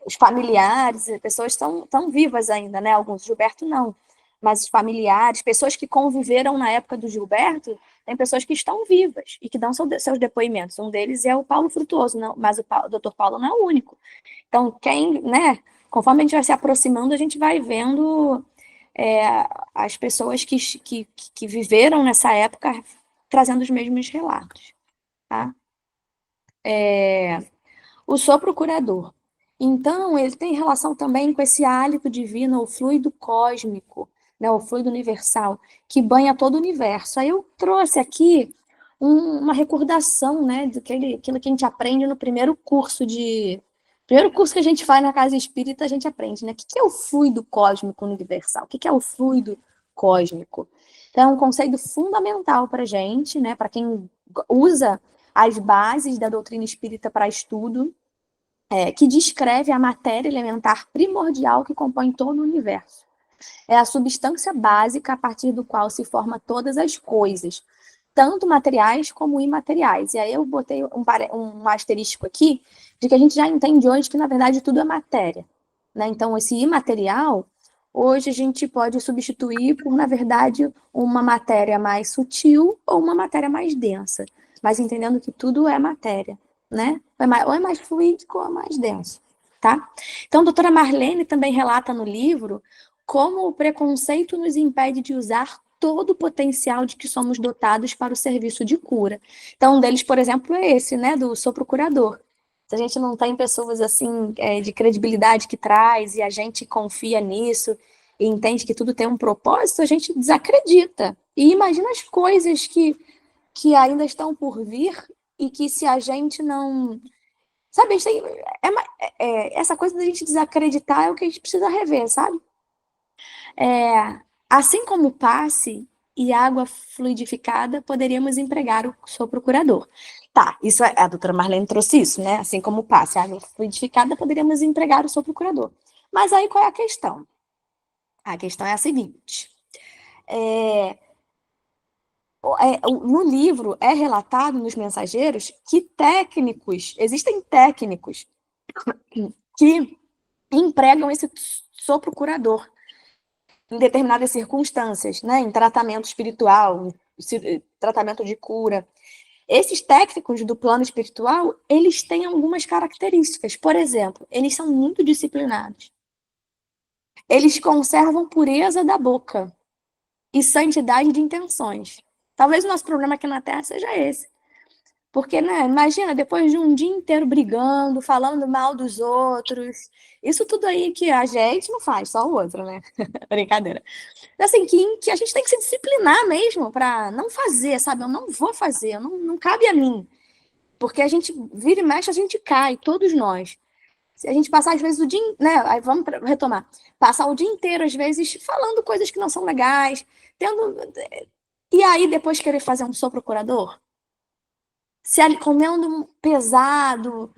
os familiares, pessoas estão vivas ainda, né? Alguns, Gilberto não, mas os familiares, pessoas que conviveram na época do Gilberto, tem pessoas que estão vivas e que dão seus depoimentos. Um deles é o Paulo Frutuoso, não, mas o Dr. Paulo não é o único. Então, né? Conforme a gente vai se aproximando, a gente vai vendo as pessoas que viveram nessa época trazendo os mesmos relatos, tá? O sopro curador. Então, ele tem relação também com esse hálito divino, o fluido cósmico, né, o fluido universal, que banha todo o universo. Aí eu trouxe aqui uma recordação, né, daquilo que a gente aprende no primeiro curso que a gente faz na Casa Espírita, a gente aprende, né? O que é o fluido cósmico universal? O que é o fluido cósmico? Então, é um conceito fundamental para a gente, né, para quem usa as bases da doutrina espírita para estudo, que descreve a matéria elementar primordial que compõe todo o universo. É a substância básica a partir do qual se forma todas as coisas, tanto materiais como imateriais. E aí eu botei um asterístico aqui, de que a gente já entende hoje que, na verdade, tudo é matéria, né? Então, esse imaterial, hoje a gente pode substituir por, na verdade, uma matéria mais sutil ou uma matéria mais densa, mas entendendo que tudo é matéria, né? Ou é mais fluídico ou é mais denso, tá? Então, a doutora Marlene também relata no livro como o preconceito nos impede de usar todo o potencial de que somos dotados para o serviço de cura. Então, um deles, por exemplo, é esse, né, do sou procurador. Se a gente não tem pessoas assim de credibilidade que traz e a gente confia nisso e entende que tudo tem um propósito, a gente desacredita. E imagina as coisas que ainda estão por vir e que se a gente não... Sabe, a gente tem, essa coisa da gente desacreditar é o que a gente precisa rever, sabe? Assim como o passe e água fluidificada, poderíamos empregar o sou procurador. Tá, isso a doutora Marlene trouxe isso, né? Assim como o passe e água fluidificada, poderíamos empregar o sou procurador. Mas aí qual é a questão? A questão é a seguinte. No livro é relatado nos mensageiros que existem técnicos que empregam esse sou procurador em determinadas circunstâncias, né? Em tratamento espiritual, tratamento de cura. Esses técnicos do plano espiritual, eles têm algumas características. Por exemplo, eles são muito disciplinados. Eles conservam pureza da boca e santidade de intenções. Talvez o nosso problema aqui na Terra seja esse. Porque, né, imagina, depois de um dia inteiro brigando, falando mal dos outros, isso tudo aí que a gente não faz, só o outro, né? Brincadeira. Assim, que a gente tem que se disciplinar mesmo para não fazer, sabe? Eu não vou fazer, não cabe a mim. Porque a gente vira e mexe, a gente cai, todos nós. Se a gente passar, às vezes, o dia... Né? Aí vamos retomar. Passar o dia inteiro, às vezes, falando coisas que não são legais, tendo... E aí, depois querer fazer um sou procurador? Comendo pesado,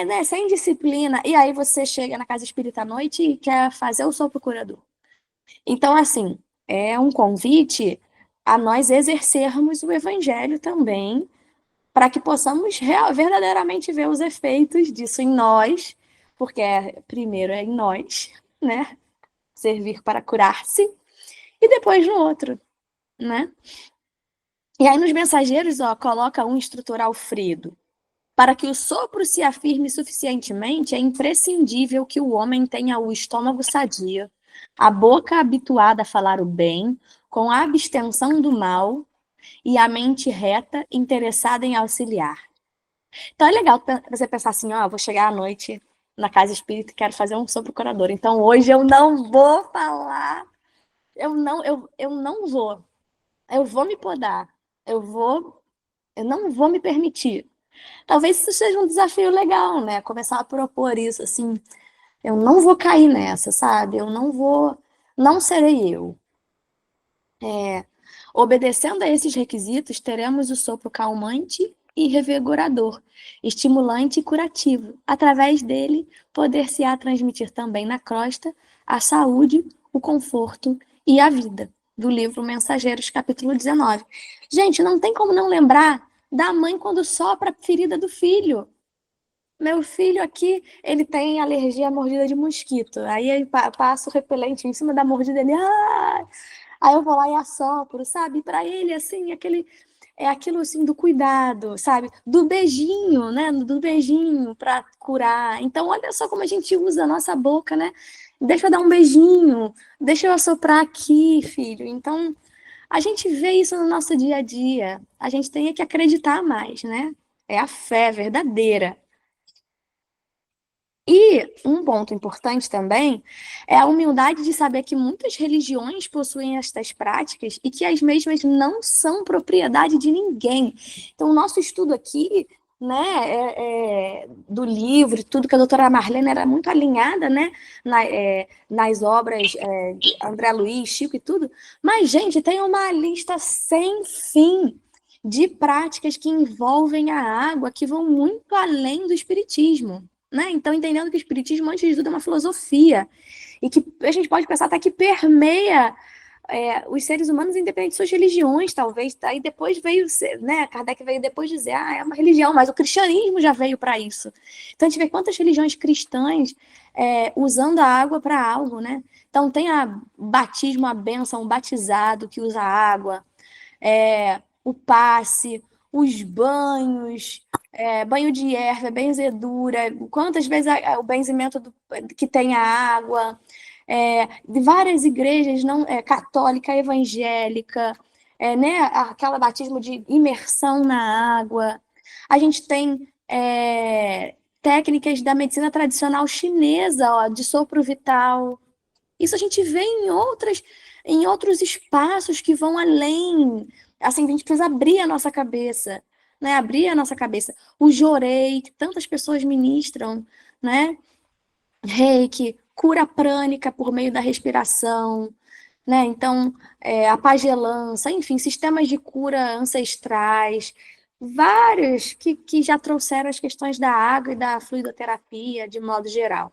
né, sem disciplina, e aí você chega na casa espírita à noite e quer fazer o sou procurador. Então, assim, é um convite a nós exercermos o evangelho também, para que possamos verdadeiramente ver os efeitos disso em nós, porque primeiro é em nós, né, servir para curar-se, e depois no outro, né? E aí nos mensageiros, coloca um instrutor Alfredo. Para que o sopro se afirme suficientemente, é imprescindível que o homem tenha o estômago sadio, a boca habituada a falar o bem, com a abstenção do mal e a mente reta, interessada em auxiliar. Então é legal você pensar assim, vou chegar à noite na casa espírita e quero fazer um sou procurador. Então hoje eu não vou falar, eu não vou. Eu vou me podar. Eu não vou me permitir. Talvez isso seja um desafio legal, né? Começar a propor isso, assim, eu não vou cair nessa, sabe? Eu não serei eu. Obedecendo a esses requisitos, teremos o sopro calmante e revigorador, estimulante e curativo. Através dele, poder-se-á transmitir também na crosta a saúde, o conforto e a vida. Do livro Mensageiros, capítulo 19. Gente, não tem como não lembrar da mãe quando sopra a ferida do filho. Meu filho aqui, ele tem alergia à mordida de mosquito. Aí eu passo o repelente em cima da mordida dele. Aí eu vou lá e assopro, sabe? Para ele, assim, aquilo assim do cuidado, sabe? Do beijinho, né? Do beijinho para curar. Então, olha só como a gente usa a nossa boca, né? Deixa eu dar um beijinho, deixa eu assoprar aqui, filho. Então, a gente vê isso no nosso dia a dia. A gente tem que acreditar mais, né? É a fé verdadeira. E um ponto importante também é a humildade de saber que muitas religiões possuem estas práticas e que as mesmas não são propriedade de ninguém. Então, o nosso estudo aqui né, do livro, tudo que a doutora Marlene era muito alinhada, né, nas obras de André Luiz, Chico e tudo, mas, gente, tem uma lista sem fim de práticas que envolvem a água, que vão muito além do espiritismo, né? Então, entendendo que o espiritismo, antes de tudo, é uma filosofia, e que a gente pode pensar até que permeia os seres humanos, independente de suas religiões, talvez. Aí depois veio, né? Kardec veio depois dizer, é uma religião, mas o cristianismo já veio para isso. Então a gente vê quantas religiões cristãs usando a água para algo, né? Então tem a batismo, a bênção, o batizado que usa água, o passe, os banhos, banho de erva, benzedura, quantas vezes o benzimento que tem a água, de várias igrejas não católica, evangélica, né, aquela batismo de imersão na água. A gente tem técnicas da medicina tradicional chinesa, ó, de sopro vital. Isso a gente vê em outros espaços que vão além. Assim, a gente precisa abrir a nossa cabeça, né? Abrir a nossa cabeça. O jorei, que tantas pessoas ministram, né? Reiki, cura prânica por meio da respiração, né? Então, a pagelança, enfim, sistemas de cura ancestrais, vários que já trouxeram as questões da água e da fluidoterapia de modo geral.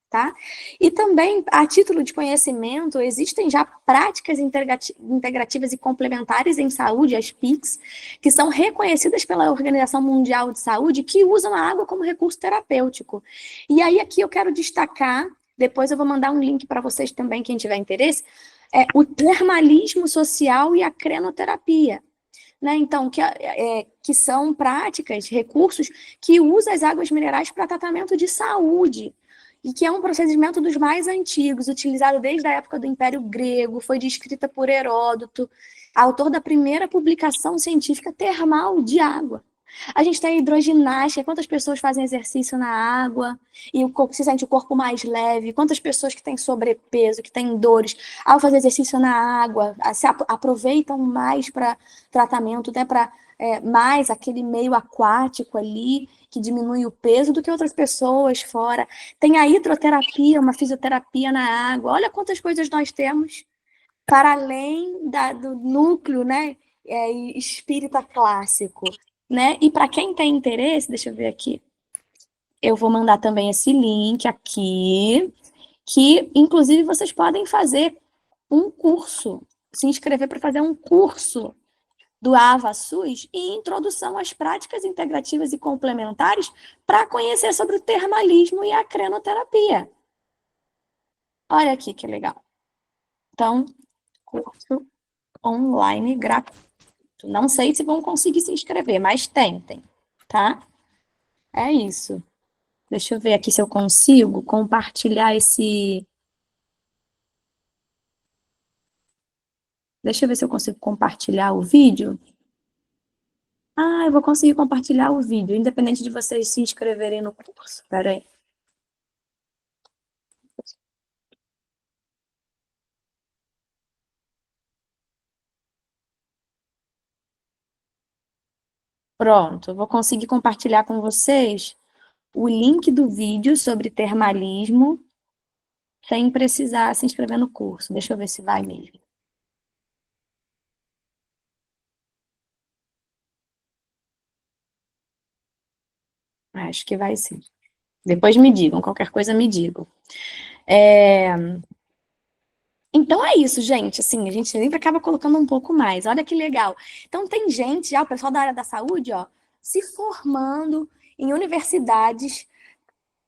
Tá? E também, a título de conhecimento, existem já práticas integrativas e complementares em saúde, as PICs, que são reconhecidas pela Organização Mundial de Saúde, que usam a água como recurso terapêutico. E aí, aqui eu quero destacar, depois eu vou mandar um link para vocês também, quem tiver interesse, o termalismo social e a crenoterapia. Né? Então, que são práticas, recursos que usam as águas minerais para tratamento de saúde, e que é um procedimento dos mais antigos, utilizado desde a época do Império Grego, foi descrita por Heródoto, autor da primeira publicação científica termal de água. A gente tem a hidroginástica, quantas pessoas fazem exercício na água e se sente o corpo mais leve, quantas pessoas que têm sobrepeso, que têm dores, ao fazer exercício na água, se aproveitam mais para tratamento, né, para mais aquele meio aquático ali, que diminui o peso do que outras pessoas fora. Tem a hidroterapia, uma fisioterapia na água. Olha quantas coisas nós temos para além do núcleo, né, espírita clássico, né? E para quem tem interesse, deixa eu ver aqui, eu vou mandar também esse link aqui, que inclusive vocês podem fazer um curso, se inscrever para fazer um curso do AvaSUS e introdução às práticas integrativas e complementares para conhecer sobre o termalismo e a crenoterapia. Olha aqui que legal. Então, curso online gratuito. Não sei se vão conseguir se inscrever, mas tentem, tá? É isso. Deixa eu ver aqui se eu consigo compartilhar esse... Deixa eu ver se eu consigo compartilhar o vídeo. Ah, eu vou conseguir compartilhar o vídeo, independente de vocês se inscreverem no curso. Espera aí. Pronto, eu vou conseguir compartilhar com vocês o link do vídeo sobre termalismo sem precisar se inscrever no curso. Deixa eu ver se vai mesmo. Acho que vai sim. Depois me digam, qualquer coisa me digam. Então é isso, gente. Assim, a gente sempre acaba colocando um pouco mais. Olha que legal. Então tem gente, já o pessoal da área da saúde, ó, se formando em universidades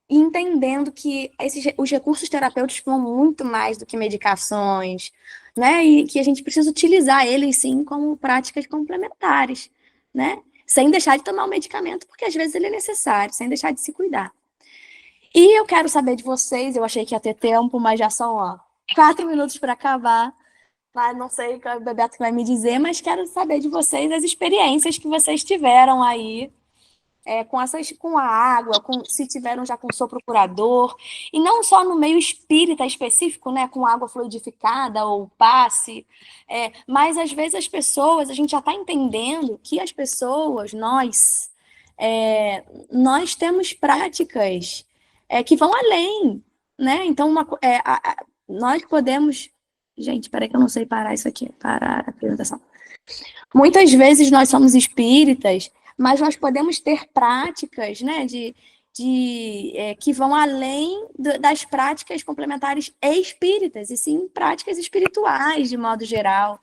e entendendo que os recursos terapêuticos vão muito mais do que medicações, né? E que a gente precisa utilizar eles, sim, como práticas complementares, né? Sem deixar de tomar o medicamento, porque às vezes ele é necessário, sem deixar de se cuidar. E eu quero saber de vocês, eu achei que ia ter tempo, mas já são, ó, 4 minutos para acabar. Mas não sei o que o Bebeto vai me dizer, mas quero saber de vocês as experiências que vocês tiveram aí com a água, se tiveram já com sopro curador, e não só no meio espírita específico, né, com água fluidificada ou passe, mas às vezes as pessoas, a gente já está entendendo que as pessoas, nós, nós temos práticas que vão além, né? Então, nós podemos... Gente, peraí que eu não sei parar isso aqui, parar a apresentação. Muitas vezes nós somos espíritas, mas nós podemos ter práticas, né, que vão além das práticas complementares espíritas, e sim práticas espirituais, de modo geral,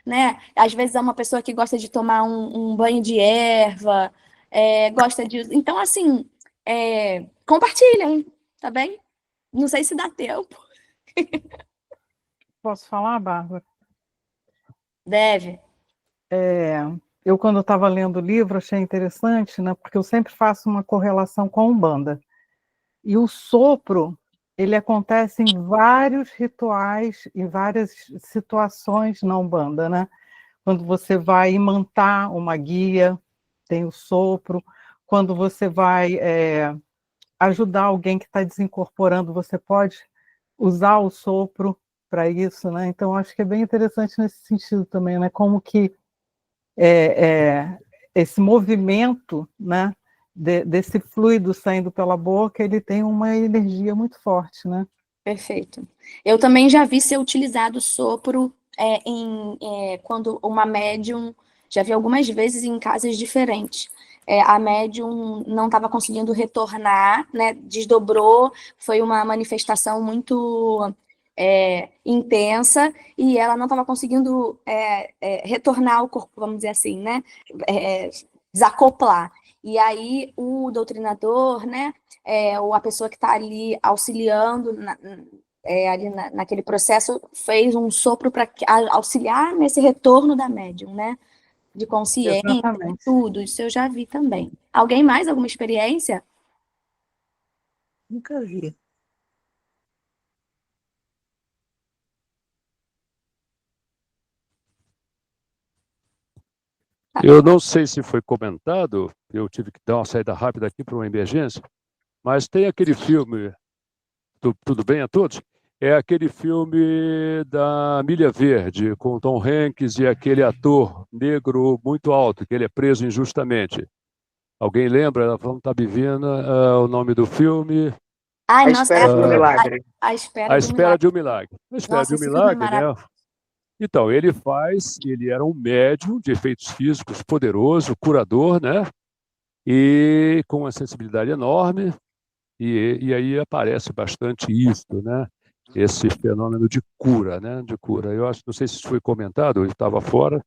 né? Às vezes é uma pessoa que gosta de tomar um banho de erva, gosta de... Então, assim, compartilhem, tá bem? Não sei se dá tempo. Posso falar, Bárbara? Deve. Eu, quando estava lendo o livro, achei interessante, né, porque eu sempre faço uma correlação com a Umbanda. E o sopro, ele acontece em vários rituais e várias situações na Umbanda, né? Quando você vai imantar uma guia, tem o sopro. Quando você vai ajudar alguém que está desincorporando, você pode usar o sopro para isso, né? Então, acho que é bem interessante nesse sentido também, né? Como que esse movimento, né, desse fluido saindo pela boca, ele tem uma energia muito forte, né? Perfeito. Eu também já vi ser utilizado sopro quando uma médium, já vi algumas vezes em casas diferentes. A médium não estava conseguindo retornar, né? Desdobrou, foi uma manifestação muito intensa, e ela não estava conseguindo retornar ao corpo, vamos dizer assim, né? Desacoplar. E aí o doutrinador, né? Ou a pessoa que está ali auxiliando ali naquele processo, fez um sopro para auxiliar nesse retorno da médium, né? De consciência, Exatamente. tudo. Isso eu já vi também. Alguém mais? Alguma experiência? Nunca vi. Eu não sei se foi comentado, eu tive que dar uma saída rápida aqui para uma emergência, mas tem aquele filme, Tudo Bem a Todos? É aquele filme da Milha Verde, com Tom Hanks e aquele ator negro muito alto, que ele é preso injustamente. Alguém lembra? Vamos estar vivendo o nome do filme. Ai, A nossa, Espera de um Milagre. A Espera A de um Espera Milagre. de um Milagre. A Espera Nossa, de um esse filme é Milagre, né? Então, ele era um médium de efeitos físicos poderoso, curador, né? E com uma sensibilidade enorme, e aí aparece bastante isso, né? Esse fenômeno de cura, né? De cura. Eu acho, não sei se isso foi comentado, eu estava fora,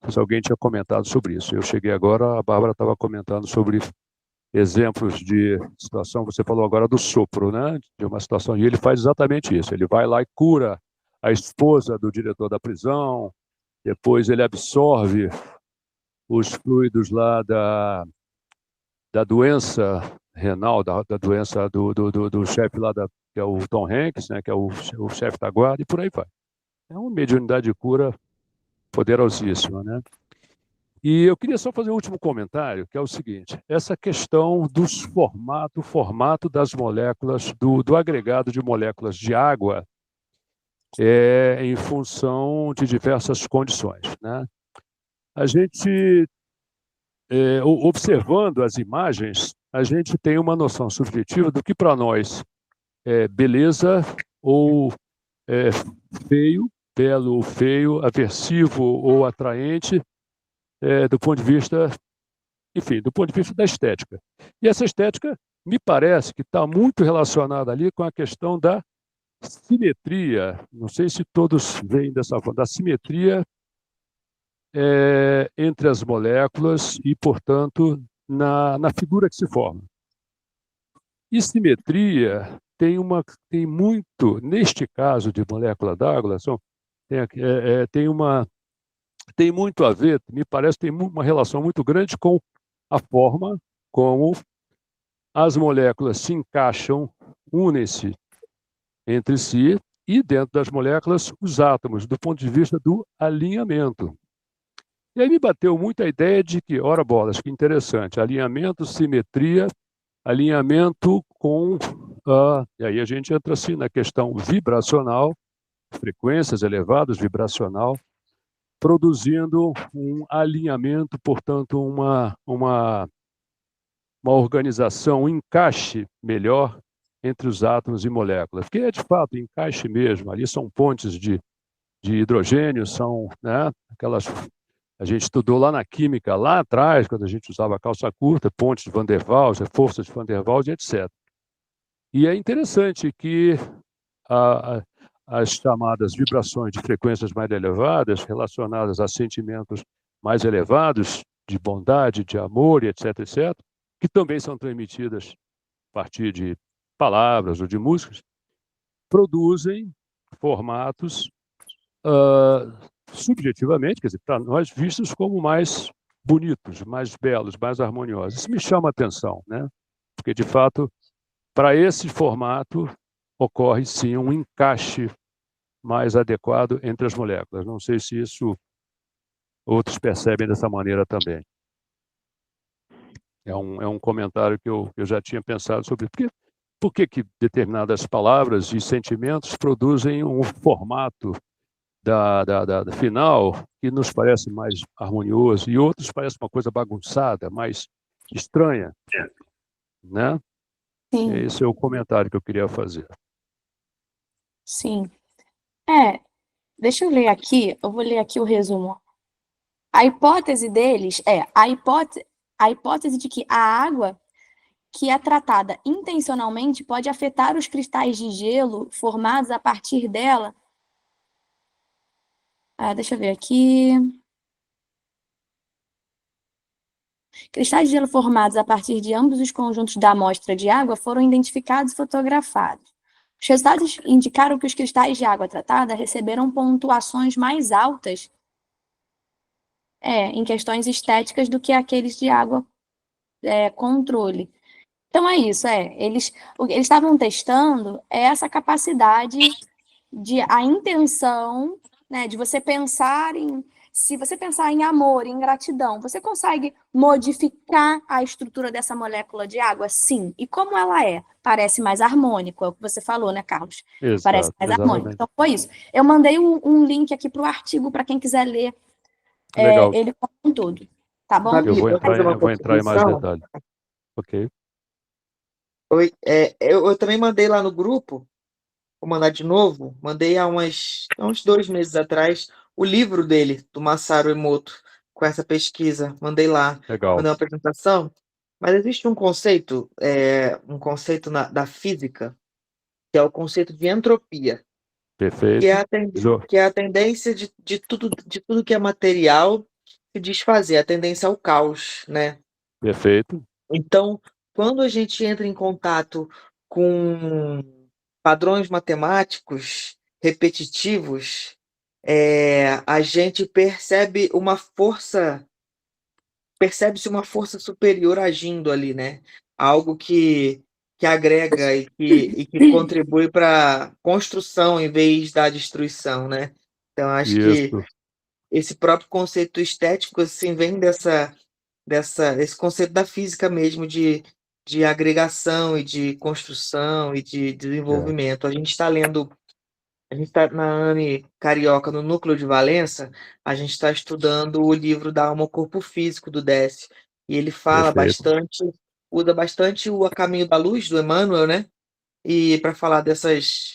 se alguém tinha comentado sobre isso. Eu cheguei agora, a Bárbara estava comentando sobre exemplos de situação, você falou agora do sopro, né? De uma situação, e ele faz exatamente isso, ele vai lá e cura a esposa do diretor da prisão, depois ele absorve os fluidos lá da doença renal, da doença do chefe lá, que é o Tom Hanks, né? Que é o chefe da guarda, e por aí vai. É uma mediunidade de cura poderosíssima, né? E eu queria só fazer um último comentário, que é o seguinte: essa questão formato das moléculas, do agregado de moléculas de água em função de diversas condições, né? A gente, observando as imagens, a gente tem uma noção subjetiva do que para nós é beleza ou feio, belo ou feio, aversivo ou atraente, do ponto de vista, enfim, do ponto de vista da estética. E essa estética, me parece que está muito relacionada ali com a questão da simetria, não sei se todos veem dessa forma, da simetria entre as moléculas e, portanto, na figura que se forma. E simetria tem muito, neste caso de molécula d'água, tem muito a ver, me parece, tem uma relação muito grande com a forma como as moléculas se encaixam, unem-se entre si, e dentro das moléculas, os átomos, do ponto de vista do alinhamento. E aí me bateu muito a ideia de que, ora bolas, que interessante, alinhamento, simetria, alinhamento com... e aí a gente entra assim na questão vibracional, frequências elevadas, vibracional, produzindo um alinhamento, portanto, uma uma organização, um encaixe melhor entre os átomos e moléculas, que é de fato encaixe mesmo. Ali são pontes de hidrogênio, são, né, aquelas. A gente estudou lá na química, lá atrás, quando a gente usava calça curta, pontes de Van der Waals, forças de Van der Waals, etc. E é interessante que as chamadas vibrações de frequências mais elevadas, relacionadas a sentimentos mais elevados, de bondade, de amor, etc., etc., que também são transmitidas a partir de palavras ou de músicas, produzem formatos subjetivamente, quer dizer, para nós vistos como mais bonitos, mais belos, mais harmoniosos. Isso me chama a atenção, né? Porque, de fato, para esse formato ocorre sim um encaixe mais adequado entre as moléculas. Não sei se isso outros percebem dessa maneira também. É um comentário que eu já tinha pensado sobre por que determinadas palavras e sentimentos produzem um formato da final que nos parece mais harmonioso e outros parece uma coisa bagunçada, mais estranha, né? Sim, Esse é o comentário que eu queria fazer. sim. Deixa eu ler aqui, eu vou ler aqui o resumo. A hipótese deles é a hipótese de que a água que é tratada intencionalmente pode afetar os cristais de gelo formados a partir dela. Deixa eu ver aqui. Cristais de gelo formados a partir de ambos os conjuntos da amostra de água foram identificados e fotografados. Os resultados indicaram que os cristais de água tratada receberam pontuações mais altas em questões estéticas do que aqueles de água controle. Então é isso, eles estavam testando essa capacidade a intenção, né, de você pensar se você pensar em amor, em gratidão, você consegue modificar a estrutura dessa molécula de água? Sim. E como ela é? Parece mais harmônico, é o que você falou, né, Carlos? Parece Exato, mais harmônico. exatamente. Então foi isso. Eu mandei um link aqui para o artigo para quem quiser ler Legal. ele como todo. Tá bom? Eu Babi, posso fazer uma vou entrar em mais contribuição? detalhes. Ok. Oi, eu também mandei lá no grupo, vou mandar de novo, mandei há uns 2 meses atrás o livro dele, do Masaru Emoto, com essa pesquisa, mandei lá, Legal. mandei uma apresentação, mas existe um conceito da física, que é o conceito de entropia, Perfeito. que é a tendência de tudo que é material se desfazer, a tendência ao caos, né? Perfeito. Então, quando a gente entra em contato com padrões matemáticos repetitivos, a gente percebe-se uma força superior agindo ali, né? Algo que agrega e que contribui para a construção em vez da destruição, né? Então, acho que Isso. esse próprio conceito estético assim, vem esse conceito da física mesmo, de agregação e de construção e de desenvolvimento. A gente está na ANE Carioca, no Núcleo de Valença, a gente está estudando o livro da Alma ao Corpo Físico, do Décio, e ele fala Perfeito. bastante, usa bastante o A Caminho da Luz, do Emmanuel, né? E para falar dessas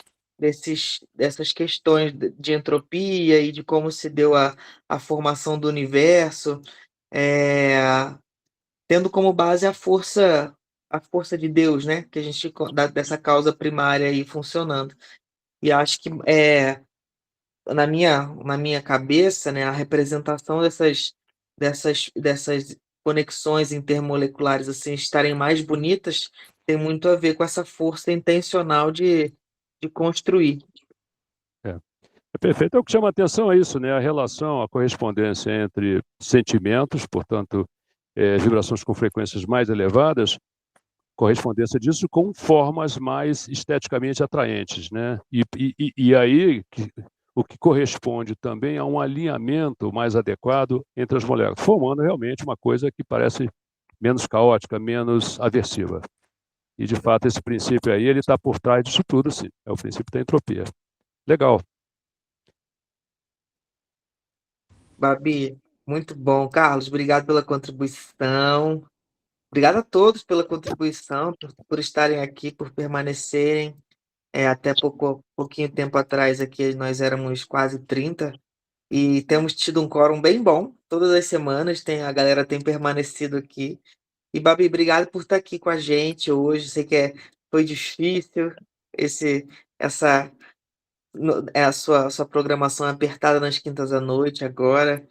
questões de entropia e de como se deu a formação do universo, é, tendo como base a força de Deus, né? Que a gente dessa causa primária aí funcionando. E acho que na minha cabeça, né, a representação dessas conexões intermoleculares assim estarem mais bonitas tem muito a ver com essa força intencional de construir. É perfeito. É o que chama a atenção é isso, né? A relação, a correspondência entre sentimentos, portanto, vibrações com frequências mais elevadas, correspondência disso com formas mais esteticamente atraentes, né? E aí o que corresponde também a um alinhamento mais adequado entre as moléculas, formando realmente uma coisa que parece menos caótica, menos aversiva. E, de fato, esse princípio aí, ele está por trás disso tudo, sim. É o princípio da entropia. Legal. Babi, muito bom. Carlos, obrigado pela contribuição. Obrigado a todos pela contribuição, por estarem aqui, por permanecerem. Até pouquinho tempo atrás aqui nós éramos quase 30 e temos tido um quórum bem bom. Todas as semanas a galera tem permanecido aqui. E, Babi, obrigado por estar aqui com a gente hoje. Sei que foi difícil essa a sua programação apertada nas quintas à noite agora,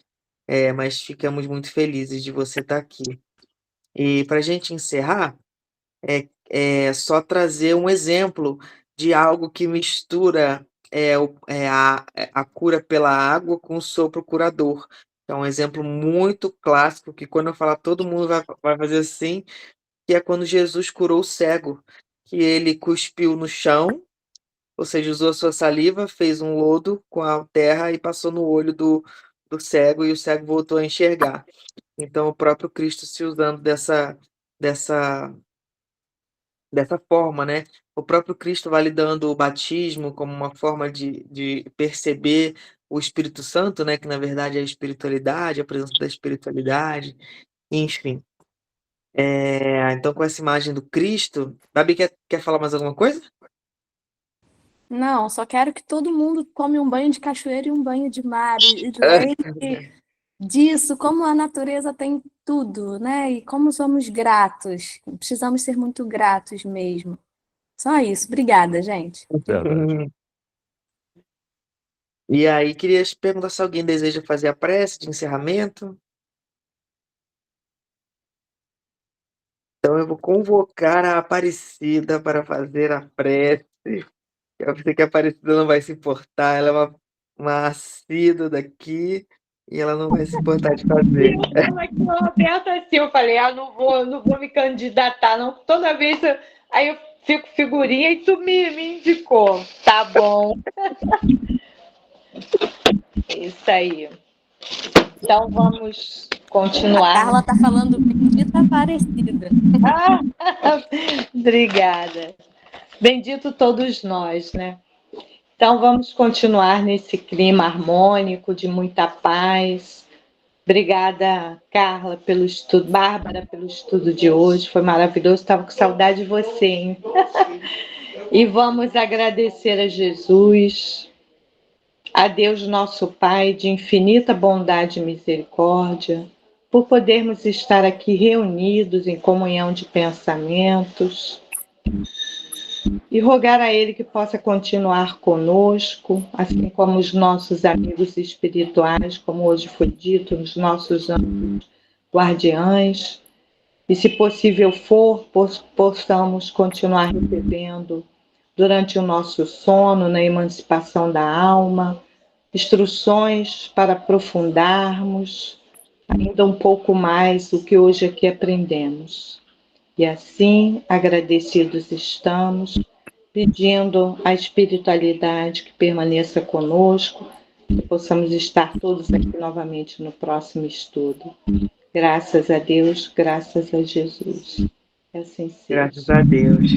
mas ficamos muito felizes de você estar aqui. E para a gente encerrar, só trazer um exemplo de algo que mistura a cura pela água com o sopro curador. É um exemplo muito clássico que quando eu falar todo mundo vai fazer assim, que é quando Jesus curou o cego, que ele cuspiu no chão, ou seja, usou a sua saliva, fez um lodo com a terra e passou no olho do cego e o cego voltou a enxergar. Então, o próprio Cristo se usando dessa forma, né? O próprio Cristo validando o batismo como uma forma de perceber o Espírito Santo, né? Que na verdade é a espiritualidade, a presença da espiritualidade, enfim. Então, com essa imagem do Cristo, Babi, quer falar mais alguma coisa? Não, só quero que todo mundo tome um banho de cachoeira e um banho de mar e lembre disso, como a natureza tem tudo, né? E como somos gratos. Precisamos ser muito gratos mesmo. Só isso. Obrigada, gente. Verdade. E aí, queria te perguntar se alguém deseja fazer a prece de encerramento. Então, eu vou convocar a Aparecida para fazer a prece. Eu sei que a Aparecida não vai se importar, ela é uma assídua daqui e ela não vai se importar de fazer. Eu falei, não vou me candidatar, não. Toda vez aí eu fico figurinha e tu me indicou. Tá bom. Isso aí. Então vamos continuar. A Carla está falando bendita Aparecida. Obrigada. Bendito todos nós, né? Então vamos continuar nesse clima harmônico de muita paz. Obrigada, Carla, pelo estudo, Bárbara, pelo estudo de hoje. Foi maravilhoso. Estava com saudade de você, hein? E vamos agradecer a Jesus, a Deus nosso Pai, de infinita bondade e misericórdia, por podermos estar aqui reunidos em comunhão de pensamentos, e rogar a Ele que possa continuar conosco, assim como os nossos amigos espirituais, como hoje foi dito, os nossos anjos guardiães, e se possível for, possamos continuar recebendo durante o nosso sono, na emancipação da alma, instruções para aprofundarmos ainda um pouco mais o que hoje aqui aprendemos. E assim, agradecidos estamos, pedindo à espiritualidade que permaneça conosco, que possamos estar todos aqui novamente no próximo estudo. Graças a Deus, graças a Jesus. Que assim seja. Graças a Deus.